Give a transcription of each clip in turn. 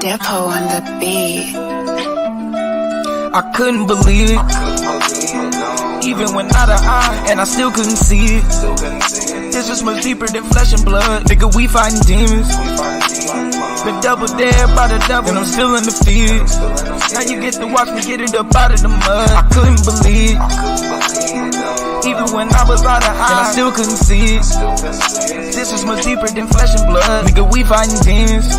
Depot on the beat. I couldn't believe it, even when out of eye, and I still couldn't see it. This is much deeper than flesh and blood, nigga, we fighting demons. Been double dared by the devil, and I'm still in the fields. Now you get to watch me get it up out of the mud. I couldn't believe it, even when I was out of eye, and I still couldn't see it. This is much deeper than flesh and blood, nigga, we fighting demons.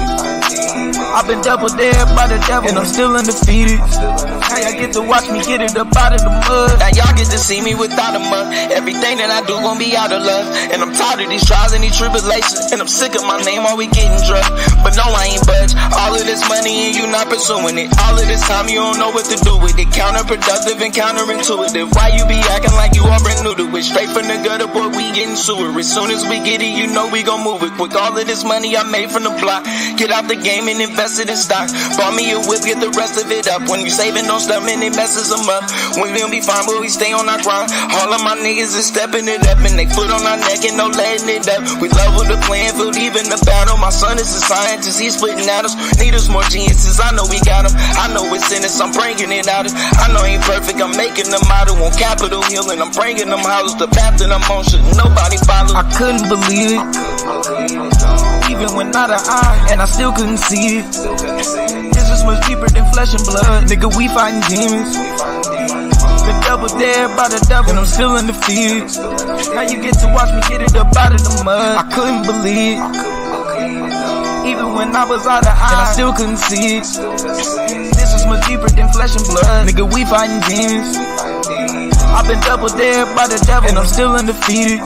I've been double dared by the devil, and I'm still undefeated. Now y'all get to watch me get it up out of the mud. Now y'all get to see me without a mud. Everything that I do gon' be out of love. And I'm tired of these trials and these tribulations. And I'm sick of my name always getting drugged. But no, I ain't budge. All of this money and you not pursuing it. All of this time you don't know what to do with it. Counterproductive and counterintuitive. Why you be acting like you all brand new to it? Straight from the gutter, boy, we getting sewer. As soon as we get it, you know we gon' move it quick. All of this money I made from the block. Get out the game and invest it in stock. Bought me a whip, get the rest of it up. When you saving on stuff, man, it messes them up. We gon' be fine, but we stay on our grind. All of my niggas is stepping it up, and they foot on our neck and no letting it up. We level the playing field, even the battle. My son is a scientist, he's splitting at us. Need us more geniuses, I know we got them. I know it's in us, I'm bringing it out. I know I ain't perfect, I'm making them out. On Capitol Hill, and I'm bringing them houses. The path that I'm on should nobody follow. I couldn't believe it, even when out of eye, and I still couldn't see it. This is much deeper than flesh and blood, nigga, we fighting demons. Been double dared by the devil, and I'm still in the fields. Now you get to watch me get it up out of the mud. I couldn't believe it, even when I was out of eye, and I still couldn't see it. This is much deeper than flesh and blood, nigga, we fighting demons. I've been double dared by the devil, and I'm still undefeated.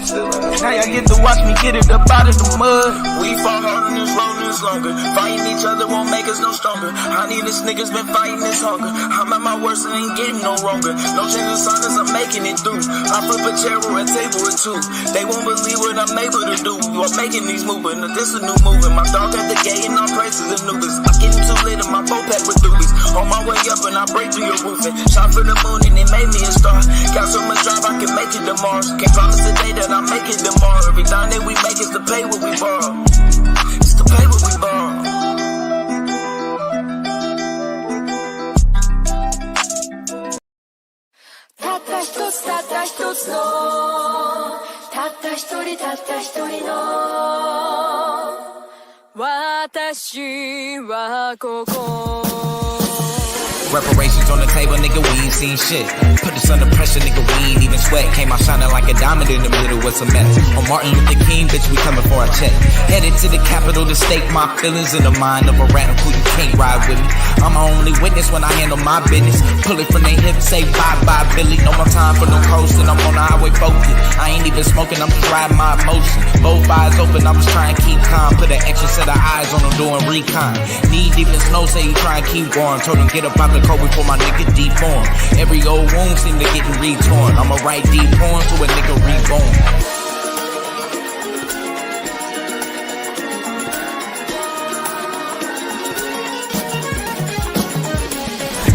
Now y'all get to watch me get it up out of the mud. We fought hard on this road this longer. Fighting each other won't make us no stronger. I need this niggas been fighting this hunger. I'm at my worst and ain't getting no wronger. No change of signs, I'm making it through. I flip a chair or a table or two. They won't believe what I'm able to do. I'm making these moves, but this a new movement. My dog at the gate and all praises and newbies. I get too lit in my boat pack with doobies. On my way up and I break through your roofing. Shot for the moon and it made me a star. Got so much drive I can make it to Mars. Can't promise today that I make it tomorrow. Every time that we make is to pay what we borrow. It's to pay what we borrow.たった一つたった一つのたった一人たった一人の私はここ Reparations on the table, nigga, we ain't seen shit. Put us under pressure, nigga, we ain't even sweat. Came out shining like a diamond in the middle, what's a mess? On Martin Luther King, bitch, we coming for our check. Headed to the Capitol to stake my feelings in the mind of a radical, you can't ride with me. I'm my only witness when I handle my business. Pull it from their hips, say bye-bye, Billy. No more time for no coasting, I'm on the highway focused. I ain't even smoking, I'm just riding my emotion. Both eyes open, I'm just trying to keep calm. Put an extra set of eyes on them doing recon. Knee deep in snow, say you try and keep going. Told him get up out the cold before my nigga deform. Every old wound seem to getting retorn. I'ma write deep poems to a nigga reborn.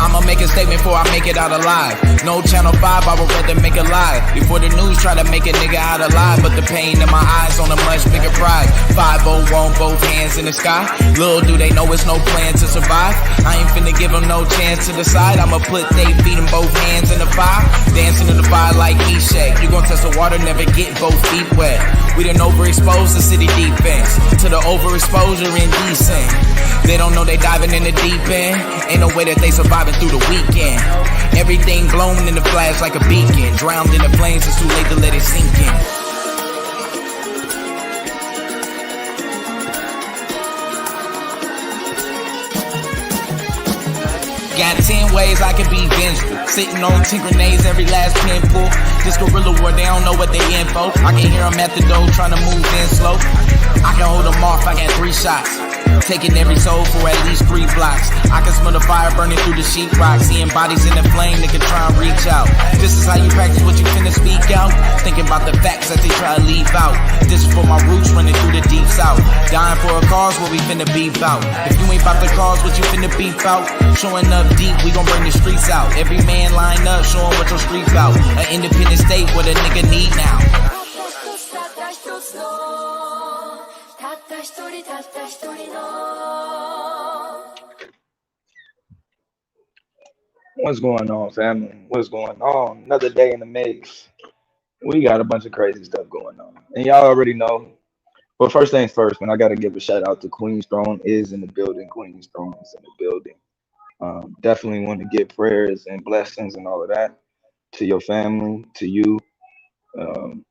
I'ma make a statement before I make it out alive. No Channel 5, I would rather make it live. Before the news try to make a nigga out alive. But the pain in my eyes on a much bigger prize. 5-0 on both hands in the sky. Little do they know it's no plan to survive. I ain't finna give them no chance to decide. I'ma put they feet in both hands in the fire. Dancing in the fire like Eshak. You gon' test the water, never get both feet wet. We done overexposed the city defense to the overexposure indecent. They don't know they diving in the deep end. Ain't no way that they surviving through the weekend. Everything glowing in the flash like a beacon. Drowned in the flames, it's too late to let it sink in. Got 10 ways I can be vengeful. Sitting on 10 grenades, every last pinful. This guerrilla war, they don't know what they in for. I can hear them at the door trying to move in slow. I can hold them off, I got 3 shots. Taking every soul for at least 3 blocks. I can smell the fire burning through the sheetrock. Seeing bodies in the flame, nigga try and reach out. This is how you practice what you finna speak out. Thinking about the facts that they try to leave out. This is for my roots running through the deep south. Dying for a cause, what we finna beef out. If you ain't about the cause, what you finna beef out. Showing up deep, we gon' bring the streets out. Every man line up, showing what your streets out. An independent state, what a nigga need now. たった一人の What's going on, family? What's going on? Another day in the mix. We got a bunch of crazy stuff going on. And y'all already know. But first things first, man, I got to give a shout out to Queen's Throne is in the building. Queen's Throne is in the building. Definitely want to give prayers and blessings and all of that to your family, to you. Um,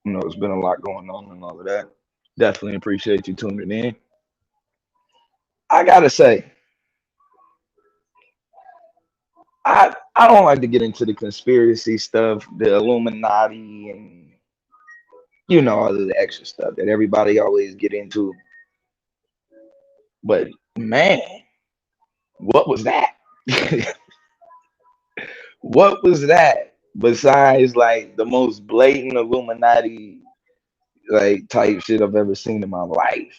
it's been a lot going on and all of that. Definitely appreciate you tuning in. I gotta say, I don't like to get into the conspiracy stuff, the Illuminati, and all of the extra stuff that everybody always get into. But man, what was that? What was that? Besides like the most blatant Illuminati like type shit I've ever seen in my life.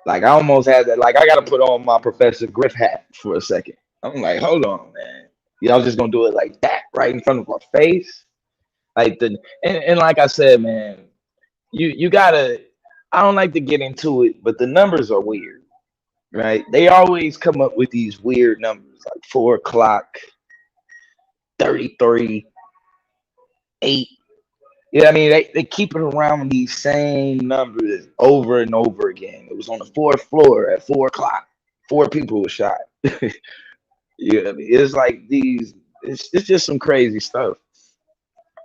Like I almost had that. Like I gotta put on my Professor Griff hat for a second. I'm like, hold on, man. Y'all just gonna do it like that right in front of our face? Like and like I said, man, you gotta. I don't like to get into it, but the numbers are weird, right? They always come up with these weird numbers, like 4 o'clock, 33, 8. You know what I mean? They keep it around these same numbers over and over again. It was on the fourth floor at 4 o'clock. 4 people were shot. You know what I mean? It's like it's just some crazy stuff.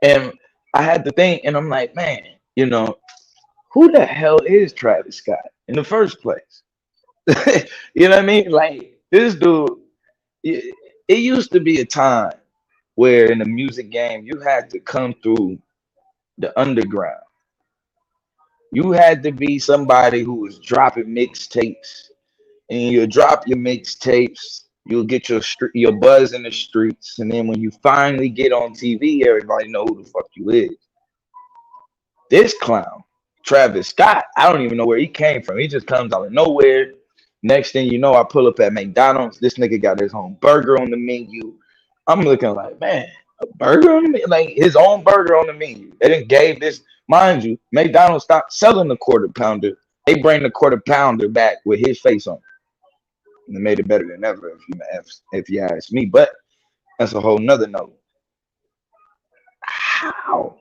And I had to think, and I'm like, man, who the hell is Travis Scott in the first place? You know what I mean? Like this dude, it used to be a time where in the music game you had to come through the underground. You had to be somebody who was dropping mixtapes, and you drop your mixtapes, you'll get your buzz in the streets, and then when you finally get on TV, everybody know who the fuck you is. This clown, Travis Scott, I don't even know where he came from. He just comes out of nowhere. Next thing you know, I pull up at McDonald's. This nigga got his own burger on the menu. I'm looking like, man, a burger on the menu? Like his own burger on the menu. They didn't gave this, mind you, McDonald's stopped selling the quarter pounder. They bring the quarter pounder back with his face on it. And they made it better than ever, if you ask me. But that's a whole nother note. How?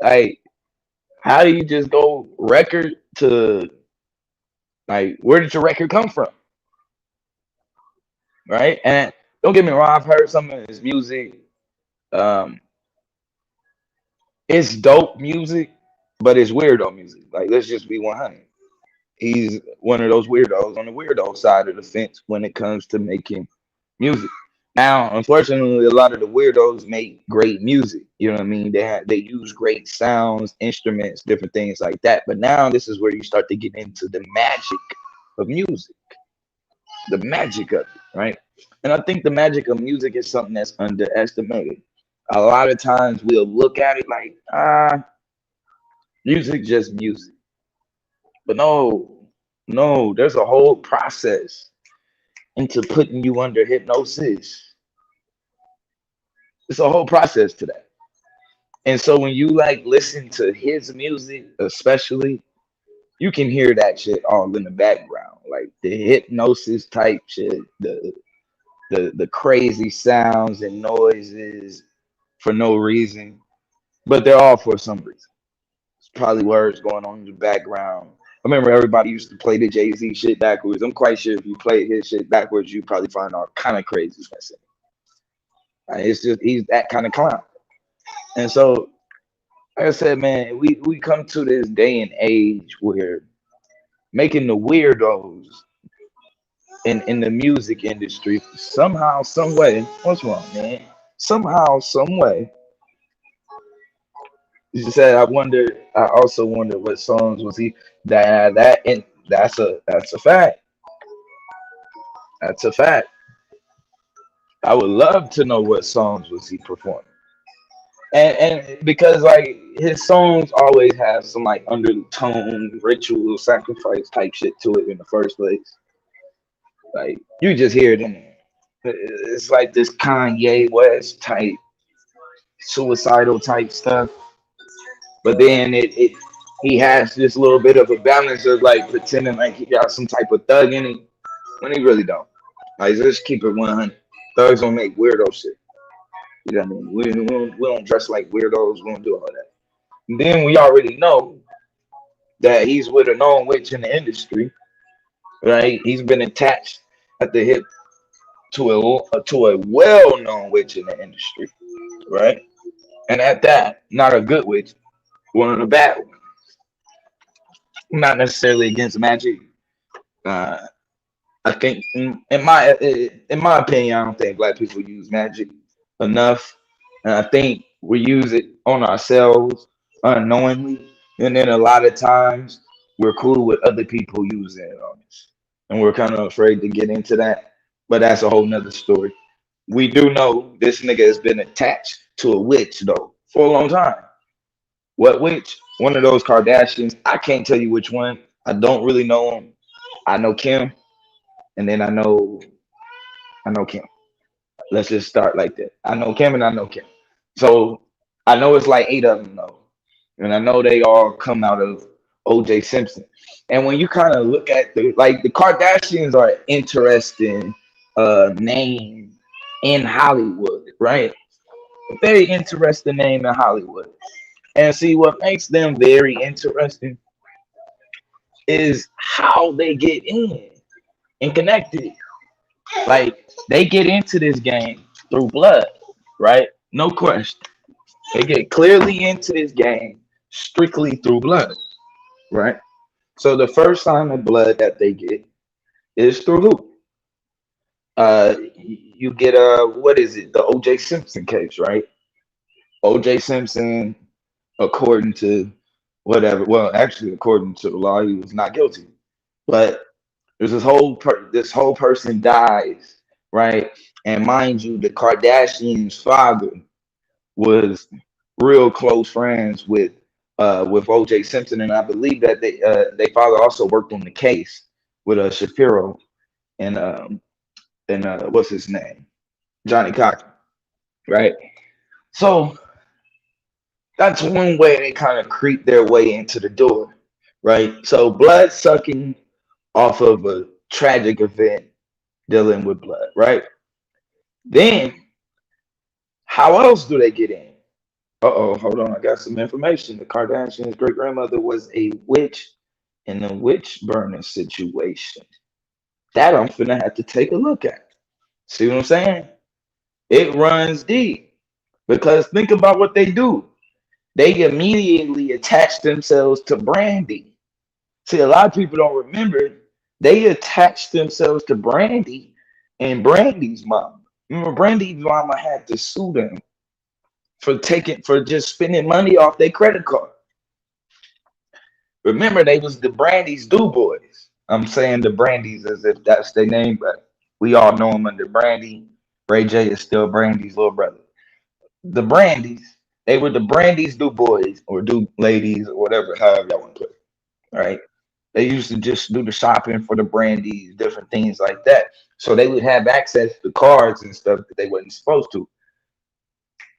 Like, how do you just go record to, like, where did your record come from? Right? And don't get me wrong, I've heard some of his music. It's dope music, but it's weirdo music. Like, let's just be 100. He's one of those weirdos on the weirdo side of the fence when it comes to making music. Now, unfortunately, a lot of the weirdos make great music. You know what I mean? They use great sounds, instruments, different things like that. But now this is where you start to get into the magic of music, the magic of it, right? And I think the magic of music is something that's underestimated. A lot of times we'll look at it like, music just music. But no, there's a whole process into putting you under hypnosis. It's a whole process to that. And so when you like listen to his music, especially, you can hear that shit all in the background, like the hypnosis type shit, the crazy sounds and noises for no reason, but they're all for some reason. It's probably words going on in the background. I remember everybody used to play the Jay-Z shit backwards. I'm quite sure if you played his shit backwards, you probably find all kind of crazy stuff. It's just he's that kind of clown. And so, like I said, man, we come to this day and age where making the weirdos in the music industry somehow, some way. What's wrong, man? Somehow, some way. You said I also wonder what songs was he and that's a fact. That's a fact. I would love to know what songs was he performing. And because like his songs always have some like undertone ritual sacrifice type shit to it in the first place. Like you just hear it in there. It's like this Kanye West type suicidal type stuff. But then he has this little bit of a balance of like pretending like he got some type of thug in it. when he really don't. Like, just keep it 100. Thugs don't make weirdo shit. You know what I mean? We don't dress like weirdos. We don't do all that. And then we already know that he's with a known witch in the industry, right? He's been attached at the hip to a well-known witch in the industry, right? And at that, not a good witch, one of the bad ones. Not necessarily against magic. Uh, I think, in my opinion, I don't think black people use magic enough, and I think we use it on ourselves unknowingly, and then a lot of times we're cool with other people using it on us, and we're kind of afraid to get into that. But that's a whole nother story. We do know this nigga has been attached to a witch though for a long time. What witch? One of those Kardashians. I can't tell you which one. I don't really know them. I know Kim, and then I know Kim. Let's just start like that. I know Kim and I know Kim. So I know it's like 8 of them though, and I know they all come out of O.J. Simpson. And when you kind of look at the Kardashians are an interesting name in Hollywood, right? Very interesting name in Hollywood. And see what makes them very interesting is how they get in and connected. Like they get into this game through blood, right? No question. They get clearly into this game strictly through blood, right? So the first sign of blood that they get is through who? You get what is it? The O.J. Simpson case, right? O.J. Simpson, according to whatever, well, actually, according to the law, he was not guilty. But there's this whole person dies, right? And mind you, the Kardashians' father was real close friends with O.J. Simpson, and I believe that they father also worked on the case with Shapiro and what's his name, Johnny Cochran, right? So that's one way they kind of creep their way into the door, right? So blood sucking off of a tragic event dealing with blood, right? Then how else do they get in? Uh-oh, hold on, I got some information. The Kardashians' great grandmother was a witch in a witch burning situation. That I'm finna have to take a look at. See what I'm saying? It runs deep because think about what they do. They immediately attach themselves to Brandy. See, a lot of people don't remember they attached themselves to Brandy and Brandy's mom. Remember, Brandy's mama had to sue them for just spending money off their credit card. Remember, they was the Brandy's do boys. I'm saying the Brandy's as if that's their name, but we all know them under Brandy. Ray J is still Brandy's little brother. The Brandy's, they were the Brandy's do boys or do ladies or whatever, however y'all want to put it. All right. They used to just do the shopping for the Brandy's, different things like that. So they would have access to cards and stuff that they wasn't supposed to.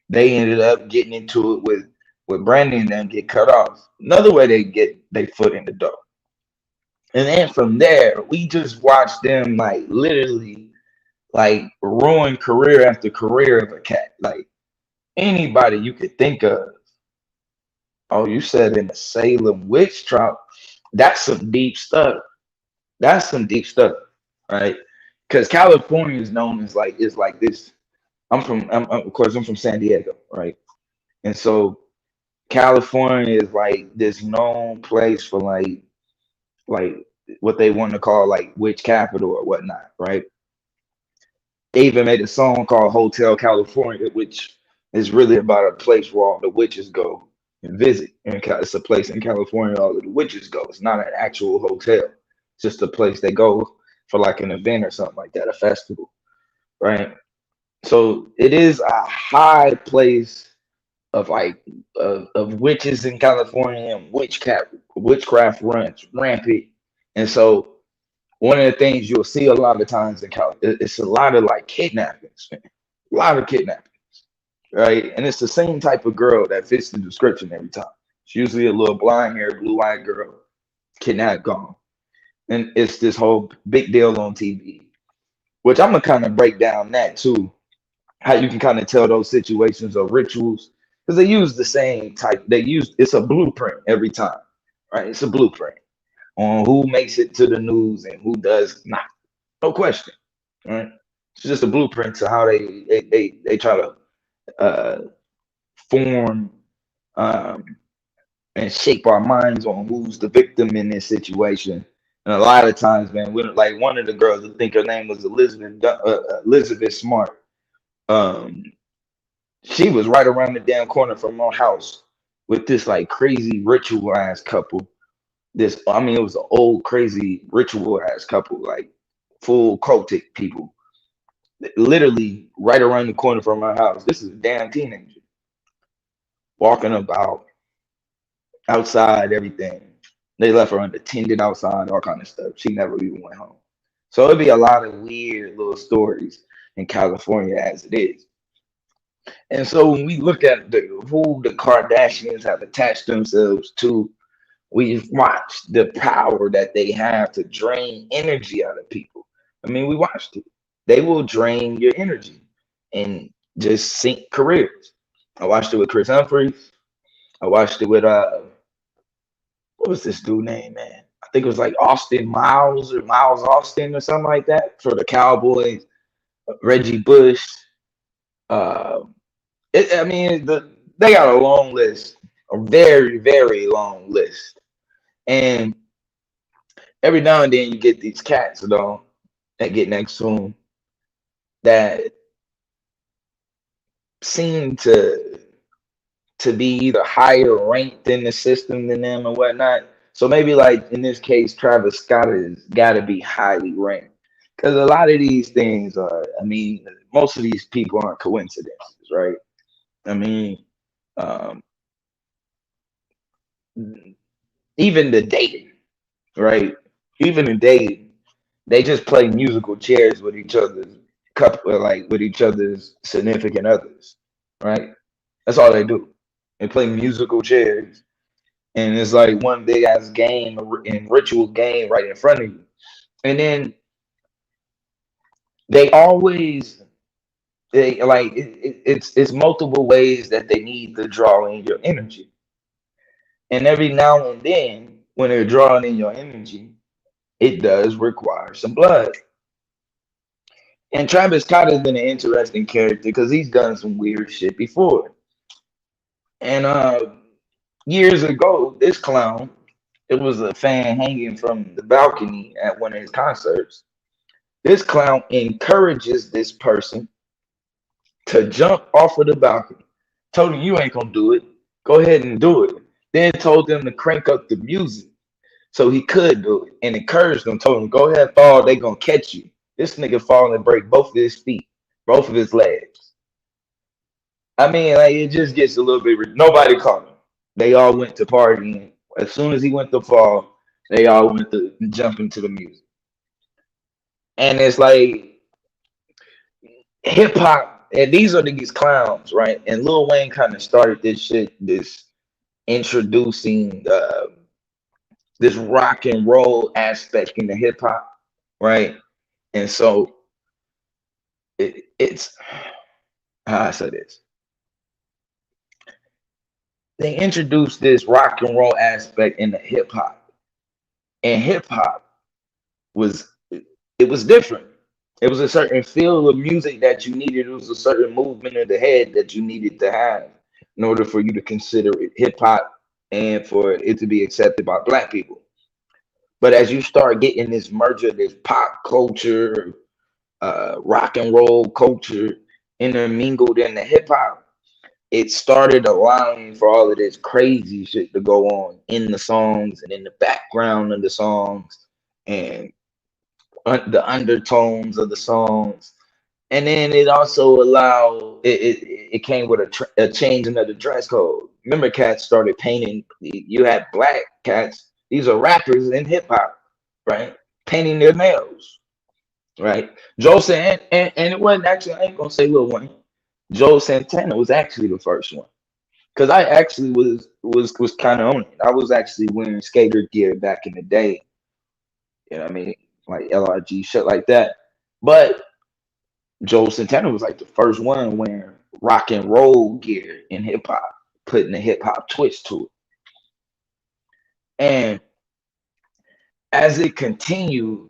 They ended up getting into it with Brandy and then get cut off. Another way they get their foot in the door. And then from there, we just watched them like literally like ruin career after career of a cat. Like anybody you could think of. Oh, you said in the Salem witch trial. That's some deep stuff. That's some deep stuff, right? Because California is known as like this. Of course I'm from San Diego, right? And so California is like this known place for like what they want to call like witch capital or whatnot, right? They even made a song called Hotel California, which is really about a place where all the witches go and visit. And it's a place in California all of the witches go. It's not an actual hotel. It's just a place they go for like an event or something like that, a festival, right? So it is a high place of like of witches in California and witchcraft runs rampant. And so one of the things you'll see a lot of times in California, it's a lot of like kidnappings, man. A lot of kidnappings, right? And it's the same type of girl that fits the description every time. It's usually a little blonde hair, blue eyed girl, kidnapped, gone. and it's this whole big deal on TV, which I'm gonna kind of break down that too. How you can kind of tell those situations or rituals because they use the same type. They use it's a blueprint every time, right? It's a blueprint on who makes it to the news and who does not. No question, right? It's just a blueprint to how they try to uh, form um, and shape our minds on who's the victim in this situation. And a lot of times, man, we like one of the girls, I think her name was Elizabeth Smart. Um, she was right around the damn corner from our house with this like crazy ritual ass couple. This, I mean, it was an old crazy ritual ass couple, like full cultic people. Literally right around the corner from our house. This is a damn teenager walking about outside, everything. They left her unattended outside, all kind of stuff. She never even went home. So it'd be a lot of weird little stories in California as it is. And so when we look at who the Kardashians have attached themselves to, we've watched the power that they have to drain energy out of people. I mean, we watched it. They will drain your energy and just sink careers. I watched it with Chris Humphries. I watched it with what was this dude name, man? I think it was like Austin Miles or Miles Austin or something like that for the Cowboys. Reggie Bush. Uh, I mean, they got a long list, a very, very long list. And every now and then you get these cats, though, that get next to them that seem to be either higher ranked in the system than them or whatnot. So maybe like in this case, Travis Scott has got to be highly ranked because a lot of these things are. I mean, most of these people aren't coincidences, right? I mean, um, even the dating, right? Even the dating, they just play musical chairs with each other's couple, like with each other's significant others, right? That's all they do. They play musical chairs, and it's like one big ass game and ritual game right in front of you. And then they always they like it's multiple ways that they need to draw in your energy. And every now and then, when they're drawing in your energy, it does require some blood. And Travis Scott has been an interesting character because he's done some weird shit before. And years ago, this clown, it was a fan hanging from the balcony at one of his concerts. This clown encourages this person to jump off of the balcony. Told him, you ain't gonna do it. Go ahead and do it. Then told them to crank up the music so he could do it and encouraged them, told him, go ahead, fall, they gonna catch you. This nigga fall and break both of his feet, both of his legs. I mean, like it just gets a little bit. Nobody caught him. They all went to partying. As soon as he went to fall, they all went to jump into the music. And it's like hip hop, and these are these clowns, right? And Lil Wayne kind of started this shit, this introducing this rock and roll aspect into hip hop, right? And so it's how I say this. They introduced this rock and roll aspect into hip hop, and hip hop was it was different. It was a certain feel of music that you needed. It was a certain movement of the head that you needed to have in order for you to consider it hip hop and for it to be accepted by Black people. But as you start getting this merger, this pop culture, rock and roll culture intermingled in the hip hop, it started allowing for all of this crazy shit to go on in the songs and in the background of the songs and the undertones of the songs. And then it also allowed it came with a changing of the dress code. Remember, cats started painting. You had black cats. These are rappers in hip hop, right? Painting their nails, right? Joe said, and it wasn't actually. I ain't gonna say Lil Wayne. Joe Santana was actually the first one, because I actually was kind of on it. I was actually wearing skater gear back in the day, You know what I mean? Like LRG, shit like that. But Joe Santana was like the first one wearing rock and roll gear in hip hop, putting a hip hop twist to it. And as it continued,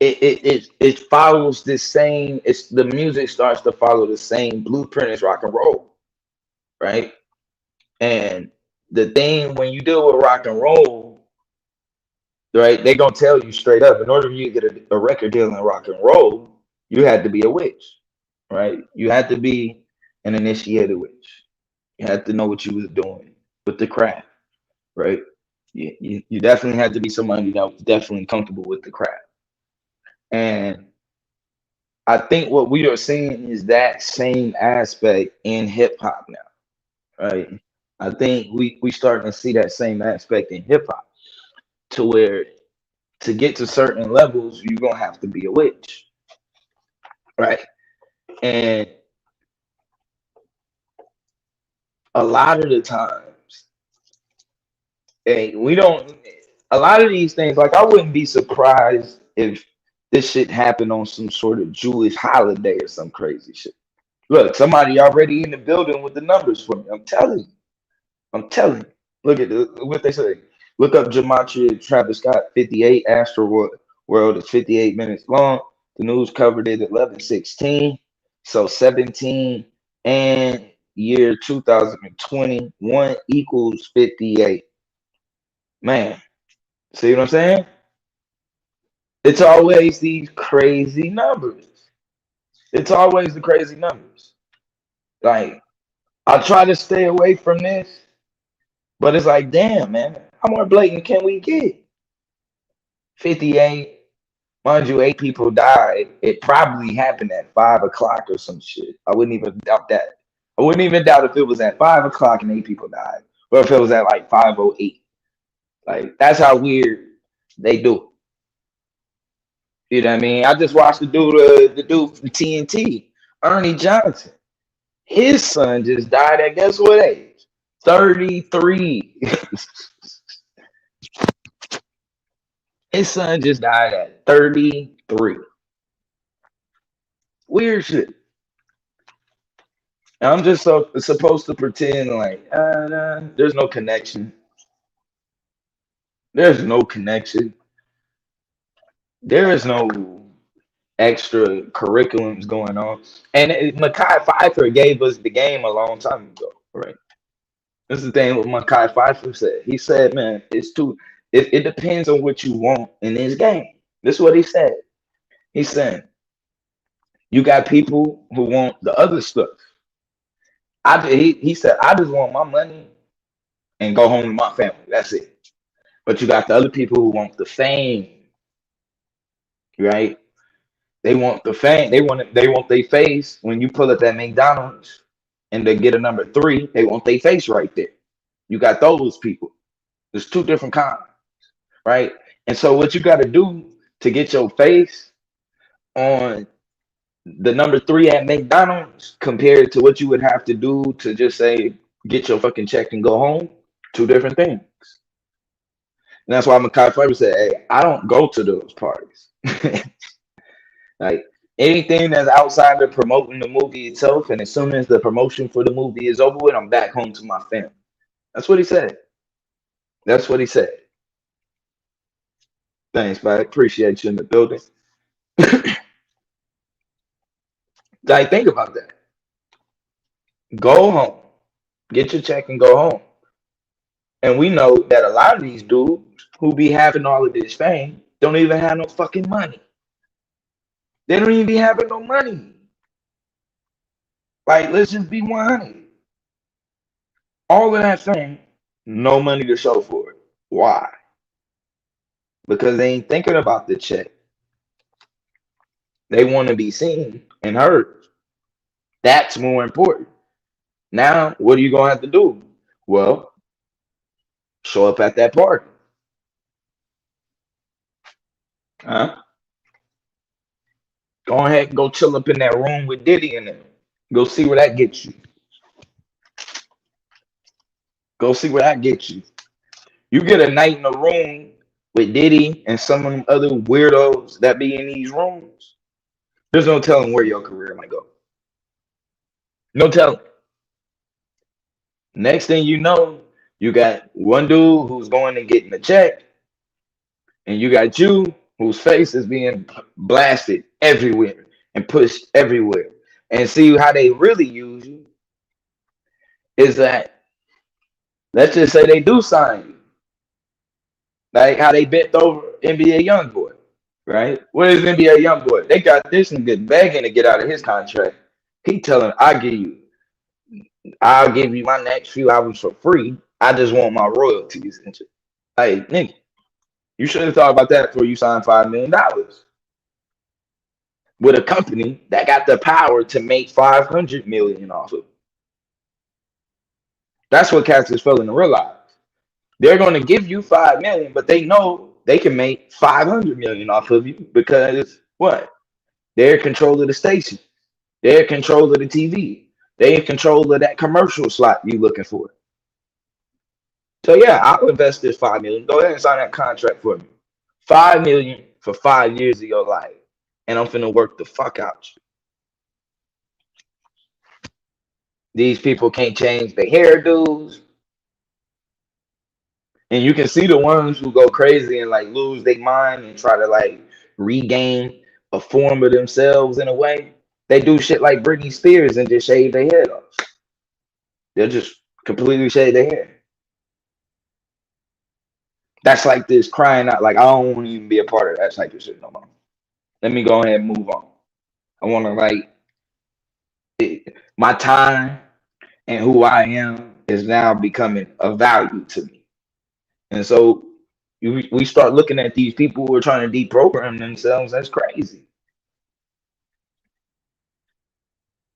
it follows this same. It's the music starts to follow the same blueprint as rock and roll, right? And the thing when you deal with rock and roll, right? They gonna tell you straight up. In order for you to get a record deal in rock and roll, you had to be a witch, right? You had to be an initiated witch. You had to know what you was doing with the craft, right? You definitely had to be somebody that was definitely comfortable with the craft. And I think what we are seeing is that same aspect in hip hop now, right? I think we starting to see that same aspect in hip hop to where to get to certain levels, you're gonna have to be a witch, right? And a lot of the times, hey, we don't. A lot of these things, like I wouldn't be surprised if this shit happened on some sort of Jewish holiday or some crazy shit. Look, somebody already in the building with the numbers for me. I'm telling you. I'm telling you. Look at what they say. Look up Gematria Travis Scott 58 Astro World is 58 minutes long. The news covered it at 11:16. So 17 and year 2021 equals 58. Man, see what I'm saying? It's always these crazy numbers. It's always the crazy numbers. Like, I try to stay away from this, but it's like, damn, man, how more blatant can we get? 58, mind you, 8 people died. It probably happened at 5 o'clock or some shit. I wouldn't even doubt that. I wouldn't even doubt if it was at 5 o'clock and 8 people died, or if it was at like 5:08. Like, that's how weird they do it. You know what I mean? I just watched the dude from TNT, Ernie Johnson. His son just died at guess what age? 33. His son just died at 33. Weird shit. And I'm just supposed to pretend like there's no connection. There's no connection. There is no extra curriculums going on. And Mekhi Phifer gave us the game a long time ago, right? This is the thing what Mekhi Phifer said. He said, man, it depends on what you want in this game. This is what he said. He said, you got people who want the other stuff. He said, I just want my money and go home to my family. That's it. But you got the other people who want the fame, right? They want the fame. They want their face when you pull up that McDonald's and they get a number 3. They want their face right there. You got those people. There's 2 different kinds, right? And so what you got to do to get your face on the number 3 at McDonald's compared to what you would have to do to just say get your fucking check and go home, 2 different things. And that's why Mekhi Phifer said, hey, I don't go to those parties. Like anything that's outside of promoting the movie itself, and as soon as the promotion for the movie is over with, I'm back home to my family. That's what he said. That's what he said. Thanks, man. Appreciate you in the building. Like, think about that. Go home, get your check, and go home. And we know that a lot of these dudes who be having all of this fame don't even have no fucking money. They don't even be having no money. Like, let's just be 100. All of that fame, no money to show for it. Why? Because they ain't thinking about the check. They want to be seen and heard. That's more important. Now, what are you going to have to do? Well, show up at that party. Huh? Go ahead and go chill up in that room with Diddy in it. Go see where that gets you. Go see where that gets you. You get a night in a room with Diddy and some of them other weirdos that be in these rooms, there's no telling where your career might go. No telling. Next thing you know, you got one dude who's going and getting a check, and you got you whose face is being blasted everywhere and pushed everywhere. And see how they really use you is that, let's just say they do sign you, like how they bent over NBA YoungBoy, right? What is NBA YoungBoy? They got this nigga begging to get out of his contract. He telling, I'll give you my next few albums for free. I just want my royalties and shit. Hey, nigga, you should have thought about that before you signed $5 million with a company that got the power to make 500 million off of it. That's what cats is failing to realize. They're going to give you 5 million, but they know they can make 500 million off of you because what? They're in control of the station. They're in control of the TV. They're in control of that commercial slot you looking for. So yeah, I'll invest this 5 million. Go ahead and sign that contract for me. 5 million for 5 years of your life. And I'm finna work the fuck out you. These people can't change their hairdos. And you can see the ones who go crazy and like lose their mind and try to like regain a form of themselves in a way. They do shit like Britney Spears and just shave their head off. They'll just completely shave their hair. That's like this crying out, like I don't want to even be a part of that type of shit no more. Let me go ahead and move on. I want to my time and who I am is now becoming a value to me. And so we start looking at these people who are trying to deprogram themselves. That's crazy.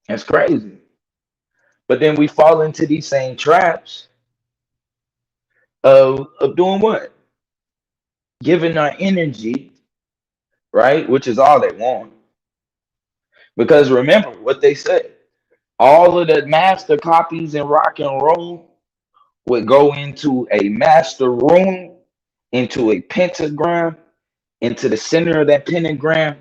That's crazy. But then we fall into these same traps of doing what? Giving our energy, right? Which is all they want. Because remember what they said. All of the master copies in rock and roll would go into a master room, into a pentagram, into the center of that pentagram,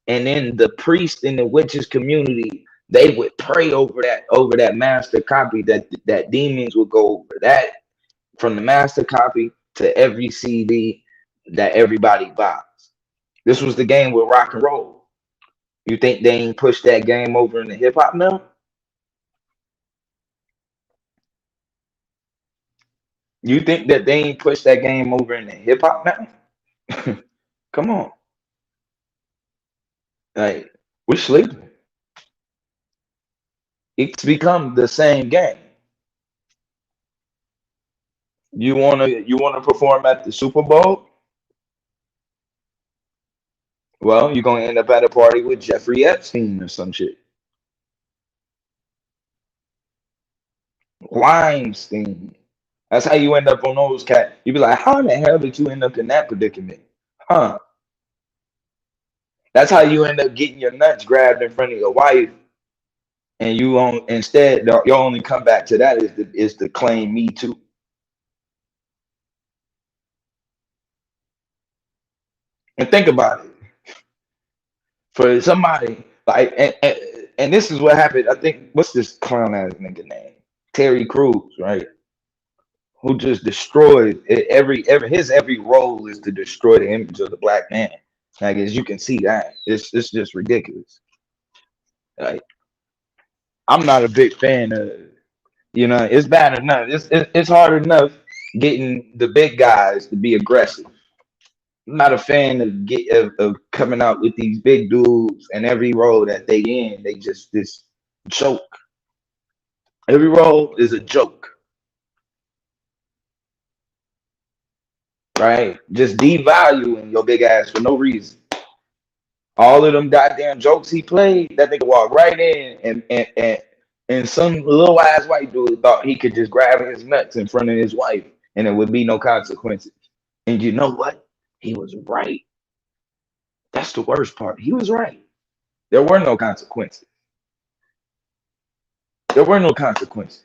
and then the priest in the witches community, they would pray over that master copy, that demons would go over that from the master copy to every CD that everybody buys. This was the game with rock and roll. You think they ain't pushed that game over into hip hop now? You think that they ain't pushed that game over into hip hop now? Come on. Like, we're sleeping. It's become the same game. You wanna perform at the Super Bowl? Well, you're gonna end up at a party with Jeffrey Epstein or some shit. Weinstein. That's how you end up on those cats. You be like, how in the hell did you end up in that predicament? Huh? That's how you end up getting your nuts grabbed in front of your wife, and instead your only comeback to that is to claim Me Too. And think about it. For somebody like, and this is what happened. I think, what's this clown ass nigga name? Terry Crews, right? Who just destroyed every role is to destroy the image of the black man. Like, as you can see, that it's just ridiculous. Like, I'm not a big fan of, it's bad enough. It's hard enough getting the big guys to be aggressive. I'm not a fan of coming out with these big dudes, and every role that they in, they just this joke. Every role is a joke. Right? Just devaluing your big ass for no reason. All of them goddamn jokes he played, that nigga walked right in, and some little ass white dude thought he could just grab his nuts in front of his wife and it would be no consequences. And you know what? He was right. That's the worst part. He was right. There were no consequences. There were no consequences.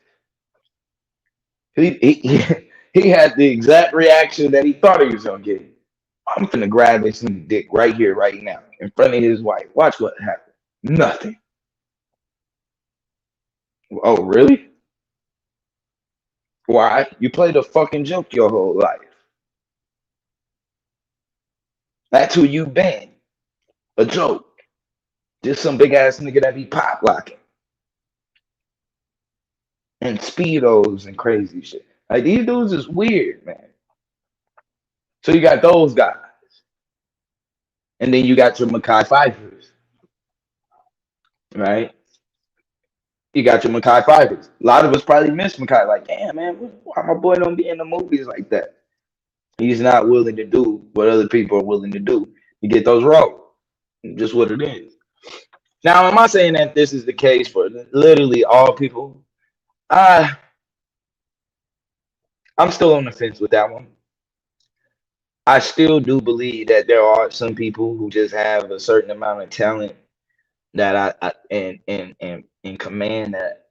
He had the exact reaction that he thought he was gonna get. I'm finna grab this dick right here, right now, in front of his wife. Watch what happens. Nothing. Oh, really? Why? You played a fucking joke your whole life. That's who you been. A joke. Just some big ass nigga that be pop locking and speedos and crazy shit. Like these dudes is weird, man. So you got those guys, and then you got your Mackay Pfeiffers, right? You got your Mackay Pfeiffers. A lot of us probably miss Mackay. Like, damn, man, why my boy don't be in the movies like that? He's not willing to do what other people are willing to do. You get those roles. Just what it is. Now, am I saying that this is the case for literally all people? I'm still on the fence with that one. I still do believe that there are some people who just have a certain amount of talent that I and command that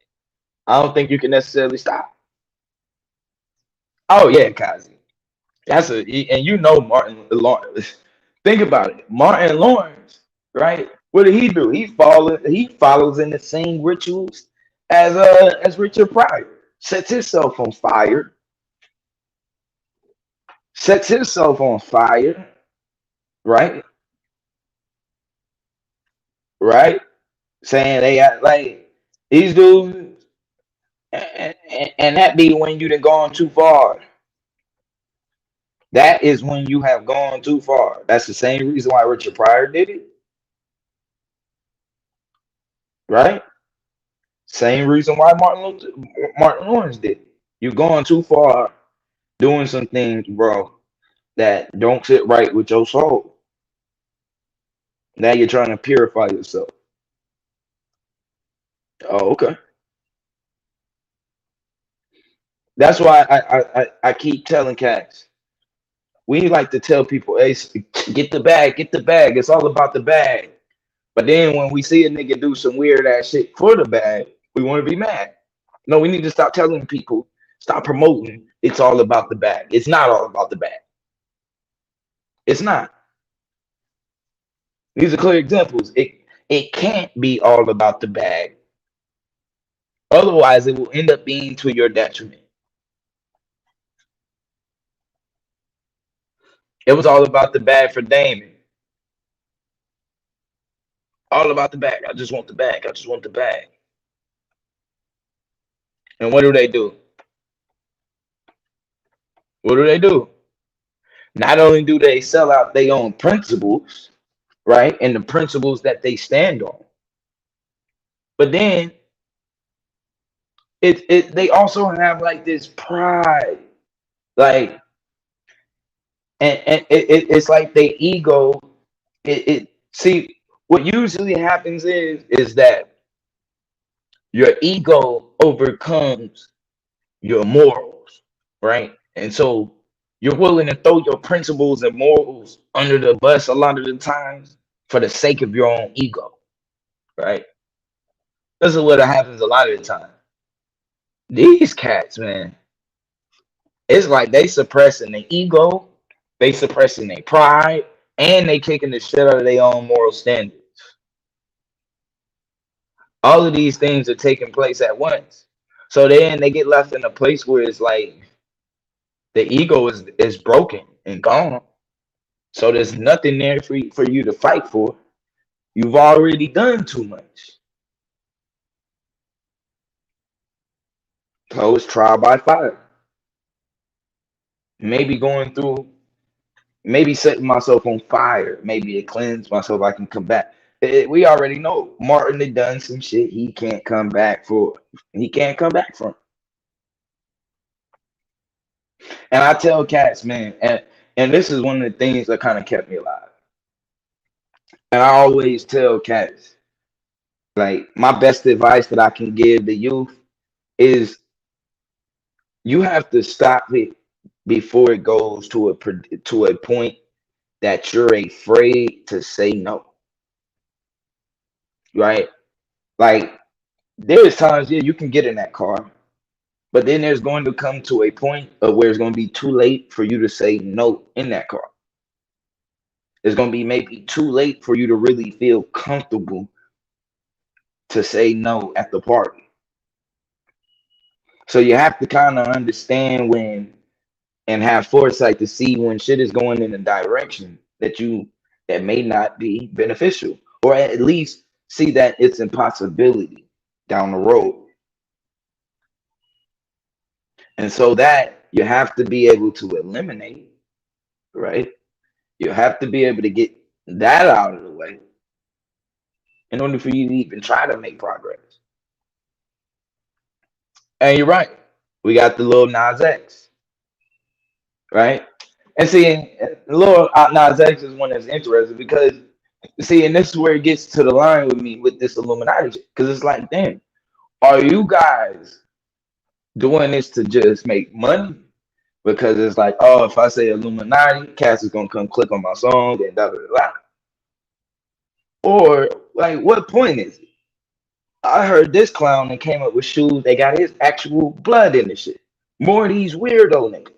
I don't think you can necessarily stop. Oh yeah, Kazi. And you know Martin Lawrence. Think about it. Martin Lawrence, right? What did he do? He follows in the same rituals as Richard Pryor. Sets himself on fire. Sets himself on fire, right? Right? Saying they got like these dudes, and that be when you done gone too far. That is when you have gone too far. That's the same reason why Richard Pryor did it, right? Same reason why Martin Lawrence did it. You're going too far, doing some things, bro, that don't sit right with your soul. Now you're trying to purify yourself. Oh, okay. That's why I keep telling cats. We like to tell people, hey, get the bag, get the bag. It's all about the bag. But then when we see a nigga do some weird ass shit for the bag, we want to be mad. No, we need to stop telling people, stop promoting. It's all about the bag. It's not all about the bag. It's not. These are clear examples. It can't be all about the bag. Otherwise, it will end up being to your detriment. It was all about the bag for Damon. All about the bag. I just want the bag. I just want the bag. And what do they do? What do they do? Not only do they sell out their own principles, right, and the principles that they stand on, but then they also have like this pride, like, and it's like their ego. See, what usually happens is that your ego overcomes your morals, right? And so you're willing to throw your principles and morals under the bus a lot of the times for the sake of your own ego, right? This is what happens a lot of the time. These cats, man, it's like they suppressing their ego, they suppressing their pride, and they kicking the shit out of their own moral standards. All of these things are taking place at once. So then they get left in a place where it's like the ego is broken and gone. So there's nothing there for you to fight for. You've already done too much. So it's trial by fire. Maybe going through, maybe setting myself on fire. Maybe it cleanse myself. I can come back. We already know Martin had done some shit he can't come back for. He can't come back from. And I tell cats, man, and this is one of the things that kind of kept me alive. And I always tell cats, like, my best advice that I can give the youth is you have to stop it before it goes to a point that you're afraid to say no. Right? Like, there's times, yeah, you can get in that car, but then there's going to come to a point of where it's going to be too late for you to say no in that car. it's gonna be maybe too late for you to really feel comfortable to say no at the party. So you have to kind of understand when and have foresight to see when shit is going in a direction that may not be beneficial, or at least see that it's a possibility down the road. And so that you have to be able to eliminate, right? You have to be able to get that out of the way in order for you to even try to make progress. And you're right. We got the little Nas X, right? And see, Lil Nas X is one that's interesting because, see, and this is where it gets to the line with me with this Illuminati shit. Because it's like, damn, are you guys doing this to just make money? Because it's like, oh, if I say Illuminati, Cass is gonna come click on my song and da da da. Da. Or like, what point is it? I heard this clown that came up with shoes. They got his actual blood in the shit. More of these weirdo niggas.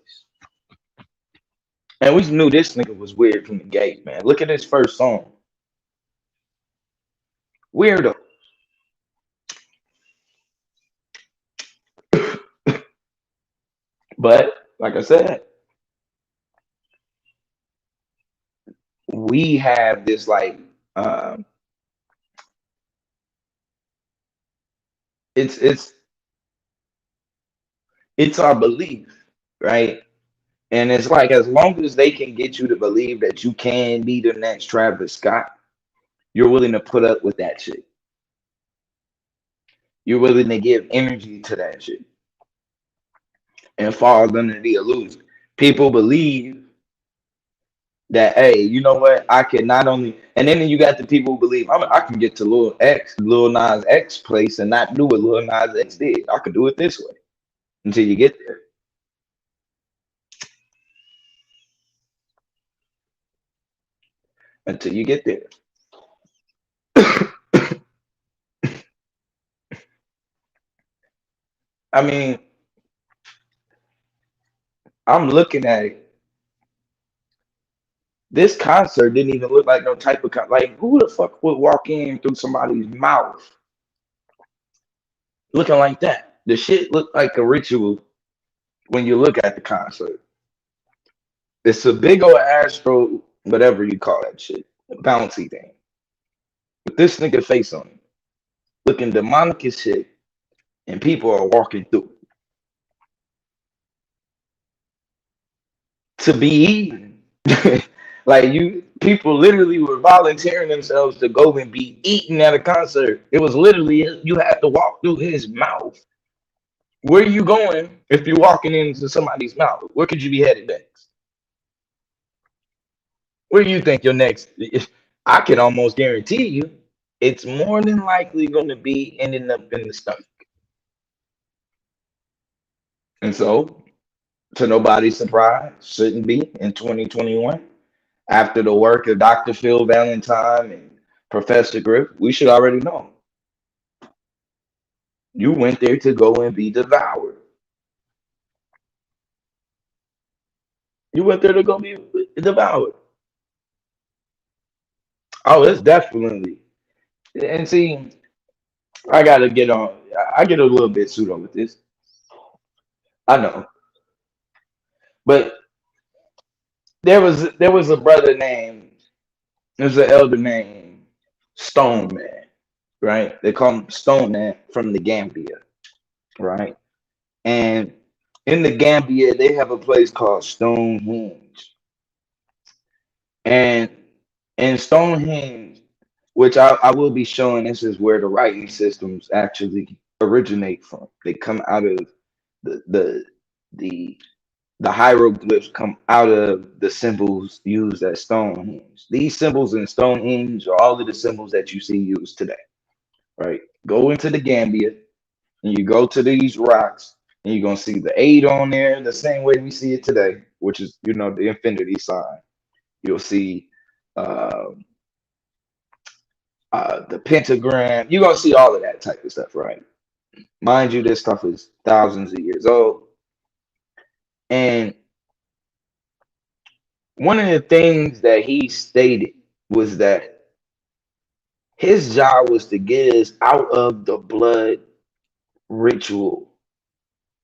And we knew this nigga was weird from the gate, man. Look at his first song. Weirdo. But like I said, we have this like it's our belief, right? And it's like as long as they can get you to believe that you can be the next Travis Scott, you're willing to put up with that shit. You're willing to give energy to that shit and fall under the illusion. People believe that, hey, you know what? I can not only, and then you got the people who believe I can get to Lil Nas X place and not do what Lil Nas X did. I could do it this way until you get there. Until you get there. I mean, I'm looking at it. This concert didn't even look like no type of like who the fuck would walk in through somebody's mouth looking like that? The shit looked like a ritual when you look at the concert. It's a big old Astro, whatever you call that shit, a bouncy thing. With this nigga face on it, looking demonic as shit, and people are walking through it. To be eaten. Like people literally were volunteering themselves to go and be eaten at a concert. It was literally you had to walk through his mouth. Where are you going if you're walking into somebody's mouth? Where could you be headed next? Where do you think your next? I can almost guarantee you, it's more than likely going to be ending up in the stomach. And so, to nobody's surprise, shouldn't be in 2021. After the work of Dr. Phil Valentine and Professor Griff, we should already know. You went there to go and be devoured. You went there to go be devoured. Oh, it's definitely. And see, I gotta get on. I get a little bit pseudo with this. I know, but there was a brother named. There's an elder named Stone Man, right? They call him Stone Man from the Gambia, right? And in the Gambia, they have a place called Stonehenge. And in Stonehenge, which I will be showing, this is where the writing systems actually originate from. They come out of the hieroglyphs come out of the symbols used at Stonehenge. These symbols in Stonehenge are all of the symbols that you see used today, right? Go into the Gambia and you go to these rocks and you're going to see the 8 on there the same way we see it today, which is, the infinity sign. You'll see the pentagram. You're going to see all of that type of stuff, right? Mind you, this stuff is thousands of years old. And one of the things that he stated was that his job was to get us out of the blood ritual,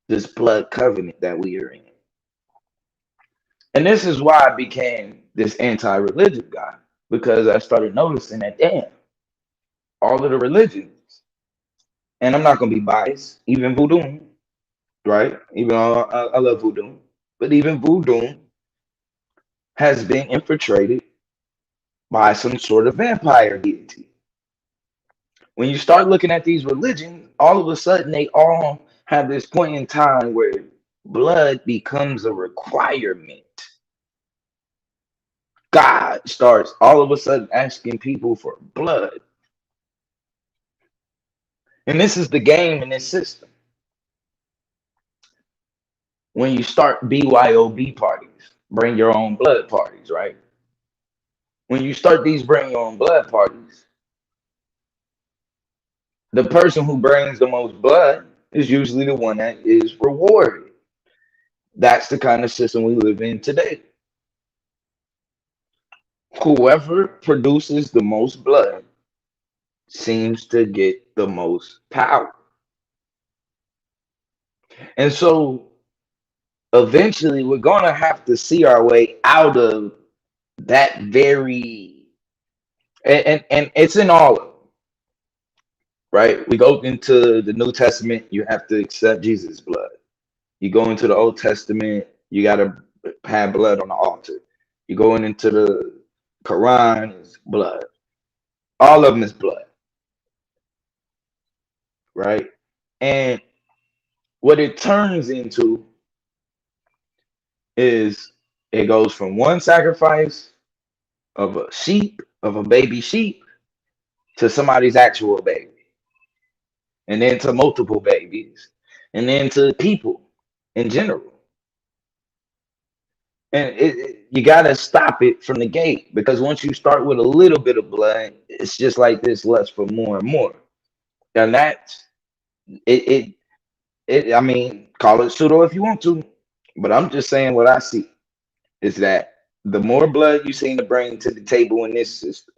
this blood covenant that we are in. And this is why I became this anti-religion guy, because I started noticing that, damn, all of the religions, and I'm not going to be biased, even voodoo, right? Even though I love voodoo, but even voodoo has been infiltrated by some sort of vampire deity. When you start looking at these religions, all of a sudden they all have this point in time where blood becomes a requirement. God starts all of a sudden asking people for blood. And this is the game in this system. When you start BYOB parties, bring your own blood parties, right? When you start these bring your own blood parties, the person who brings the most blood is usually the one that is rewarded. That's the kind of system we live in today. Whoever produces the most blood seems to get the most power. And so eventually we're going to have to see our way out of that very, and it's in all of them, right? We go into the New Testament, you have to accept Jesus' blood. You go into the Old Testament, you got to have blood on the altar. You go into the Quran, it's blood. All of them is blood, right? And what it turns into is it goes from one sacrifice of a sheep, of a baby sheep, to somebody's actual baby, and then to multiple babies, and then to people in general. And you got to stop it from the gate, because once you start with a little bit of blood, it's just like this lust for more and more. And that's it. I mean, call it pseudo if you want to, but I'm just saying what I see is that the more blood you seem to bring to the table in this system,